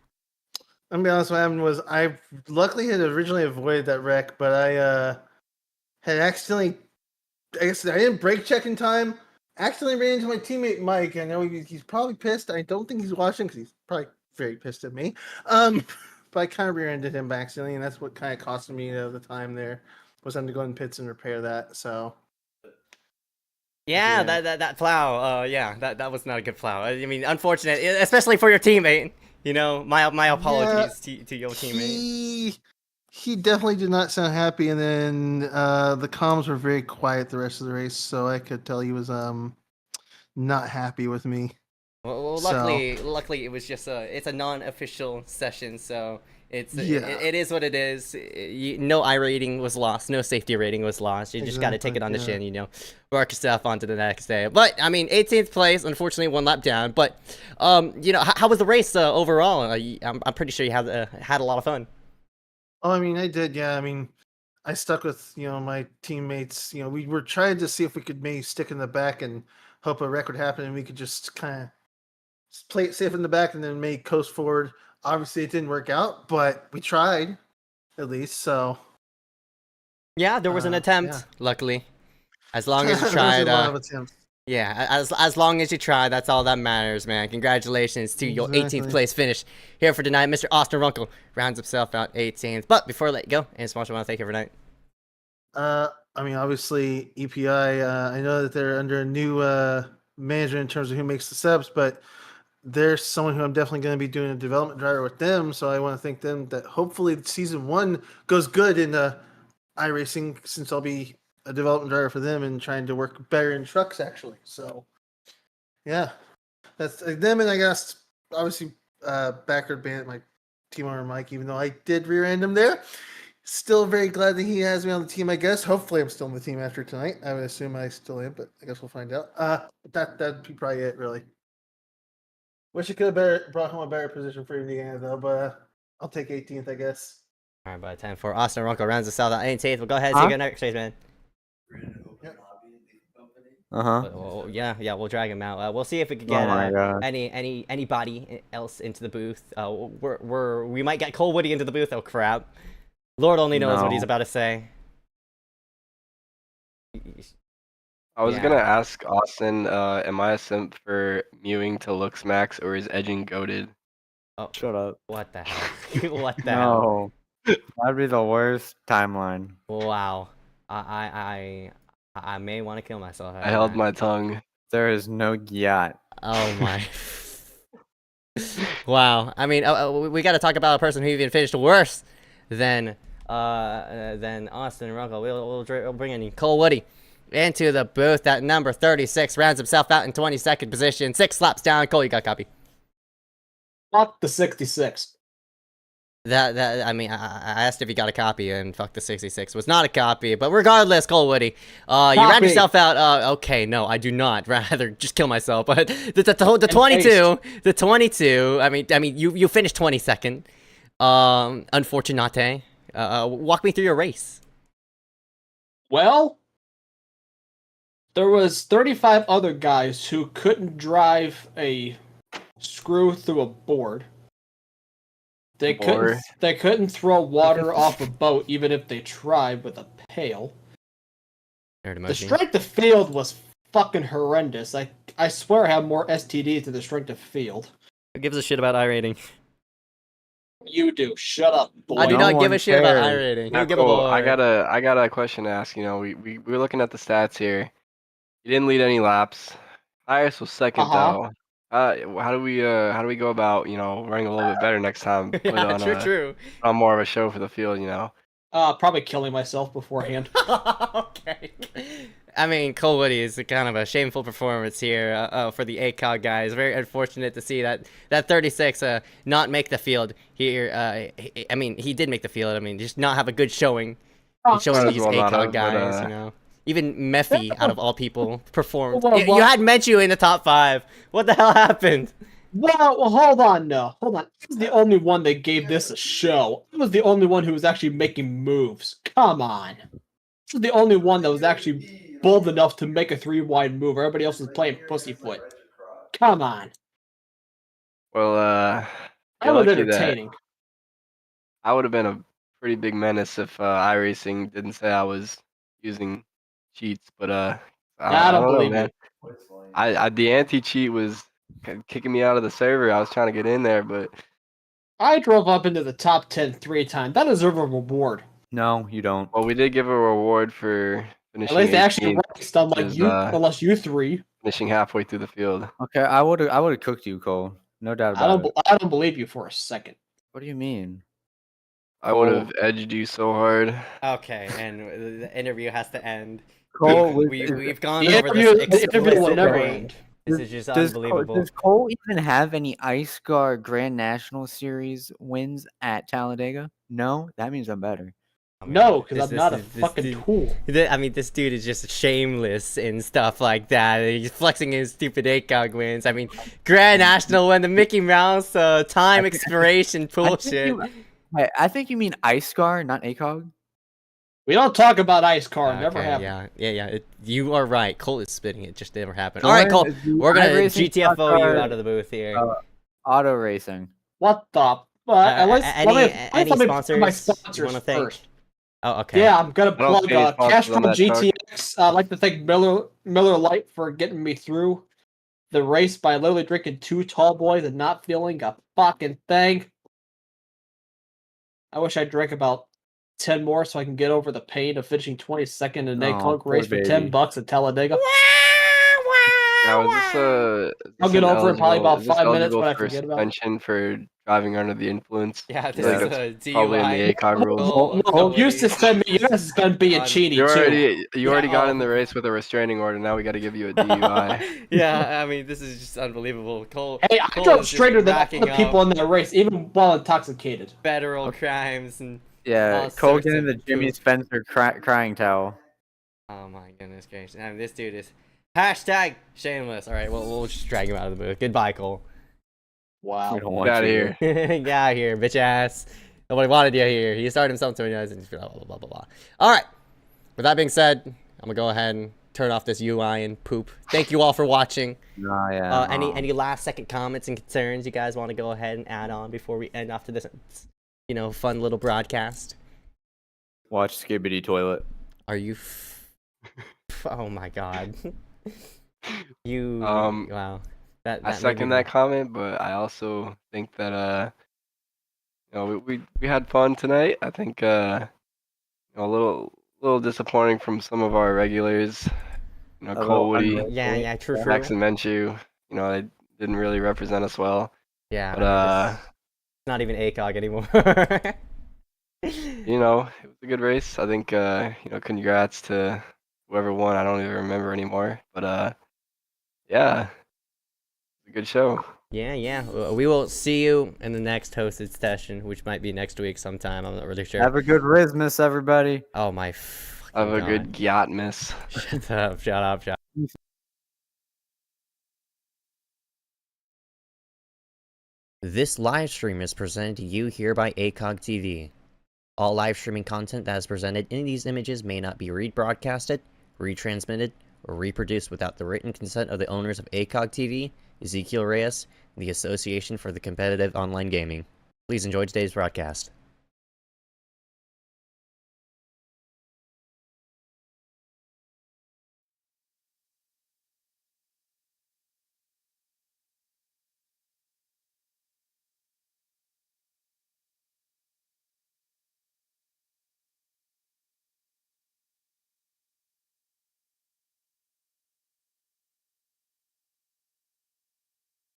[SPEAKER 5] gonna be honest, what happened was I luckily had originally avoided that wreck, but I had accidentally, I guess I didn't brake check in time, accidentally ran into my teammate Mike. I know he's probably pissed. I don't think he's watching because he's probably very pissed at me. But I kind of rear-ended him by accidentally, and that's what kind of costed me the time there, was having to go in pits and repair that, so...
[SPEAKER 1] Yeah, that plow. That was not a good plow. I mean, unfortunate, especially for your teammate. You know, my apologies to your teammate.
[SPEAKER 5] He definitely did not sound happy, and then the comms were very quiet the rest of the race, so I could tell he was not happy with me.
[SPEAKER 1] Well, luckily it was just it's a non-official session, so it is what it is. No I rating was lost, no safety rating was lost. You just got to take it on the chin, work yourself onto the next day. But I mean, 18th place, unfortunately, 1 lap down. But how was the race overall? I'm pretty sure you had a lot of fun.
[SPEAKER 5] Oh, I mean, I did. Yeah, I mean, I stuck with my teammates. We were trying to see if we could maybe stick in the back and hope a wreck would happen, and we could just kind of play it safe in the back and then maybe coast forward. Obviously, it didn't work out, but we tried, at least, so...
[SPEAKER 1] Yeah, there was an attempt, luckily. As long as you
[SPEAKER 5] There
[SPEAKER 1] tried...
[SPEAKER 5] was a lot of attempts.
[SPEAKER 1] Yeah, as long as you try, that's all that matters, man. Congratulations to your 18th place finish here for tonight. Mr. Austin Runkle rounds himself out 18th. But before I let you go, any sponsor want to thank you for tonight?
[SPEAKER 5] I mean, obviously, EPI, I know that they're under a new manager in terms of who makes the subs, but there's someone who I'm definitely going to be doing a development driver with them, so I want to thank them that hopefully Season 1 goes good in iRacing, since I'll be a development driver for them and trying to work better in trucks, actually. So, yeah. That's them, and I guess, obviously, Backward Bandit, my team owner Mike, even though I did rear-end him there. Still very glad that he has me on the team, I guess. Hopefully I'm still on the team after tonight. I would assume I still am, but I guess we'll find out. That'd be probably it, really. Wish I could have brought home a better position for Indiana, though, but I'll take 18th, I guess.
[SPEAKER 1] All right, by 10 for Austin Runkle rounds us out at 18th. We'll go ahead and see you next race, man. Yeah, we'll drag him out. We'll see if we can get anybody else into the booth. We might get Cole Woody into the booth. Oh crap! Lord only knows what he's about to say.
[SPEAKER 7] I was gonna ask Austin, am I a simp for mewing to looks max, or is edging goated?
[SPEAKER 1] Oh,
[SPEAKER 6] shut up!
[SPEAKER 1] What the hell? What the hell?
[SPEAKER 6] That'd be the worst timeline.
[SPEAKER 1] Wow, I may want to kill myself.
[SPEAKER 7] I held my tongue.
[SPEAKER 6] There is no yacht.
[SPEAKER 1] Oh my. Wow. I mean, we got to talk about a person who even finished worse than Austin Runkle. We'll bring in Cole Woody into the booth at number 36. Rounds himself out in 22nd position. 6 laps down. Cole, you got a copy?
[SPEAKER 3] Fuck the 66.
[SPEAKER 1] I mean, I asked if you got a copy, and fuck the 66 was not a copy. But regardless, Cole Woody, you ran yourself out. Okay, no, I do not. Rather, just kill myself. But the 22. I mean, you finished 22nd. Unfortunate. Walk me through your race.
[SPEAKER 3] Well, there was 35 other guys who couldn't drive a screw through a board. They couldn't throw water off a boat even if they tried with a pail. The strength of field was fucking horrendous. I swear I have more STDs than the strength of field.
[SPEAKER 1] Who gives a shit about iRating?
[SPEAKER 3] You do. Shut up, boy.
[SPEAKER 1] I do not give a shit about
[SPEAKER 6] cares.
[SPEAKER 1] iRating.
[SPEAKER 7] Now,
[SPEAKER 1] You give a
[SPEAKER 7] Cole,
[SPEAKER 1] boy.
[SPEAKER 7] I got a question to ask. You know, we're looking at the stats here. You didn't lead any laps. Iris was second though. How do we go about running a little bit better next time? Put
[SPEAKER 1] Yeah,
[SPEAKER 7] on
[SPEAKER 1] true.
[SPEAKER 7] on more of a show for the field.
[SPEAKER 3] Probably killing myself beforehand.
[SPEAKER 1] Okay. I mean, Cole Woody is kind of a shameful performance here for the ACOG guys. Very unfortunate to see that 36 not make the field here. I mean, he did make the field. I mean, just not have a good showing. Showing
[SPEAKER 7] Might as
[SPEAKER 1] these
[SPEAKER 7] well not
[SPEAKER 1] ACOG
[SPEAKER 7] have,
[SPEAKER 1] guys,
[SPEAKER 7] but,
[SPEAKER 1] Even Meffy, out of all people, performed.
[SPEAKER 3] Well,
[SPEAKER 1] You had Menchu in the top 5. What the hell happened?
[SPEAKER 3] Well, hold on, no. Hold on. I was the only one that gave this a show. I was the only one who was actually making moves. Come on. This was the only one that was actually bold enough to make a 3-wide move. Everybody else was playing pussyfoot. Come on.
[SPEAKER 7] Well,
[SPEAKER 3] That
[SPEAKER 7] you're
[SPEAKER 3] was
[SPEAKER 7] lucky
[SPEAKER 3] entertaining.
[SPEAKER 7] I would have been a pretty big menace if iRacing didn't say I was using cheats, but
[SPEAKER 3] I don't
[SPEAKER 7] know,
[SPEAKER 3] believe
[SPEAKER 7] man.
[SPEAKER 3] you.
[SPEAKER 7] The anti-cheat was kicking me out of the server. I was trying to get in there, but
[SPEAKER 3] I drove up into the top 10 3 times. That deserves a reward.
[SPEAKER 6] No, you don't.
[SPEAKER 7] well, we did give a reward for finishing.
[SPEAKER 3] At least they actually
[SPEAKER 7] 18th,
[SPEAKER 3] ranked unlike
[SPEAKER 7] which is,
[SPEAKER 3] you, unless you 3.
[SPEAKER 7] finishing halfway through the field.
[SPEAKER 6] Okay, I would have cooked you, Cole. No doubt about it.
[SPEAKER 3] I don't believe you for a second.
[SPEAKER 6] What do you mean?
[SPEAKER 7] I would have edged you so hard.
[SPEAKER 1] Okay, and the interview has to end.
[SPEAKER 6] Cole,
[SPEAKER 1] We've gone
[SPEAKER 3] The
[SPEAKER 1] over
[SPEAKER 3] interview-
[SPEAKER 1] this
[SPEAKER 3] the interview will
[SPEAKER 1] explicit
[SPEAKER 3] never
[SPEAKER 1] rate.
[SPEAKER 3] end.
[SPEAKER 1] This is just unbelievable.
[SPEAKER 6] Does Cole even have any iSCAR Grand National Series wins at Talladega? No? That means I'm better.
[SPEAKER 1] I mean,
[SPEAKER 3] No, because
[SPEAKER 1] this-
[SPEAKER 3] I'm not a
[SPEAKER 1] this- this
[SPEAKER 3] fucking
[SPEAKER 1] dude-
[SPEAKER 3] tool.
[SPEAKER 1] I mean, this dude is just shameless and stuff like that. He's flexing his stupid ACOG wins. I mean, Grand National win, the Mickey Mouse time expiration bullshit.
[SPEAKER 6] I think you mean iSCAR, not ACOG.
[SPEAKER 3] We don't talk about iSCAR. Never
[SPEAKER 1] Okay,
[SPEAKER 3] happened.
[SPEAKER 1] Yeah. You are right. Cole is spitting it. Just never happened.
[SPEAKER 6] Don't
[SPEAKER 1] All right,
[SPEAKER 6] worry,
[SPEAKER 1] Cole. We're gonna
[SPEAKER 6] iRacing
[SPEAKER 1] GTFO you
[SPEAKER 6] iSCAR,
[SPEAKER 1] out of the booth here.
[SPEAKER 6] Auto racing.
[SPEAKER 3] What the? At least
[SPEAKER 1] Any
[SPEAKER 3] let me
[SPEAKER 1] sponsors?
[SPEAKER 3] my
[SPEAKER 1] you
[SPEAKER 3] sponsors
[SPEAKER 1] want to thank?
[SPEAKER 3] first.
[SPEAKER 1] Oh, okay.
[SPEAKER 3] Yeah, I'm gonna
[SPEAKER 7] I don't
[SPEAKER 3] plug
[SPEAKER 7] see any sponsors
[SPEAKER 3] Cash from
[SPEAKER 7] on that truck.
[SPEAKER 3] GTX. I'd like to thank Miller Lite for getting me through the race by literally drinking 2 tall boys and not feeling a fucking thing. I wish I drank about 10 more so I can get over the pain of finishing 22nd in an
[SPEAKER 6] Aw,
[SPEAKER 3] ACOG
[SPEAKER 6] poor
[SPEAKER 3] race for
[SPEAKER 6] baby.
[SPEAKER 3] $10 at Talladega.
[SPEAKER 7] Now, is this
[SPEAKER 3] I'll get over it in probably about 5 minutes
[SPEAKER 7] eligible
[SPEAKER 3] when I
[SPEAKER 7] for
[SPEAKER 3] forget about it.
[SPEAKER 7] suspension for driving under the influence?
[SPEAKER 1] Yeah, this
[SPEAKER 7] Like,
[SPEAKER 1] is
[SPEAKER 7] that's
[SPEAKER 1] a
[SPEAKER 7] probably in
[SPEAKER 1] DUI.
[SPEAKER 7] the ACOG rules.
[SPEAKER 3] No, you used to send me. You guys spend me a Chini
[SPEAKER 7] You
[SPEAKER 3] too.
[SPEAKER 7] already got
[SPEAKER 1] Yeah.
[SPEAKER 7] in the race with a restraining order. Now we got to give you a DUI.
[SPEAKER 1] Yeah, I mean, this is just unbelievable. Cole.
[SPEAKER 3] Hey, I
[SPEAKER 1] Cole
[SPEAKER 3] drove
[SPEAKER 1] is just
[SPEAKER 3] straighter than all
[SPEAKER 1] racking
[SPEAKER 3] the people
[SPEAKER 1] up
[SPEAKER 3] in that race, even while intoxicated.
[SPEAKER 1] federal crimes and
[SPEAKER 6] Yeah,
[SPEAKER 1] all
[SPEAKER 6] Cole
[SPEAKER 1] sorts
[SPEAKER 6] getting
[SPEAKER 1] of
[SPEAKER 6] the Jimmy
[SPEAKER 1] poop.
[SPEAKER 6] Spencer crying towel.
[SPEAKER 1] Oh my goodness gracious! I mean, this dude is hashtag shameless. All right, we'll just drag him out of the booth. Goodbye, Cole.
[SPEAKER 3] Wow.
[SPEAKER 6] We don't
[SPEAKER 7] Get
[SPEAKER 6] want
[SPEAKER 7] out of
[SPEAKER 6] you.
[SPEAKER 7] here.
[SPEAKER 1] Get out of here, bitch ass. Nobody wanted you here. He started himself to us and blah blah blah blah blah. All right. With that being said, I'm gonna go ahead and turn off this UI and poop. Thank you all for watching.
[SPEAKER 6] Nah, yeah.
[SPEAKER 1] Any last second comments and concerns you guys want to go ahead and add on before we end off to this, fun little broadcast?
[SPEAKER 6] Watch Skibbity Toilet.
[SPEAKER 1] Are you? Oh my god. You. Wow.
[SPEAKER 7] I second that comment, but I also think that we had fun tonight. I think a little disappointing from some of our regulars. Cole Woody,
[SPEAKER 1] Yeah, true.
[SPEAKER 7] Max and Menchu. They didn't really represent us well.
[SPEAKER 1] Yeah.
[SPEAKER 7] But
[SPEAKER 1] it's not even ACOG anymore.
[SPEAKER 7] it was a good race. I think congrats to whoever won. I don't even remember anymore. But yeah, it's a good show.
[SPEAKER 1] Yeah. We will see you in the next hosted session, which might be next week sometime. I'm not really sure.
[SPEAKER 6] Have a good Christmas, everybody.
[SPEAKER 1] Oh my.
[SPEAKER 7] Have a
[SPEAKER 1] God.
[SPEAKER 7] good Gyatmas.
[SPEAKER 1] Shut up. This live stream is presented to you here by ACOG TV. All live streaming content that is presented in these images may not be rebroadcasted, retransmitted, or reproduced without the written consent of the owners of ACOG TV, Ezekiel Reyes, and the Association for the Competitive Online Gaming. Please enjoy today's broadcast.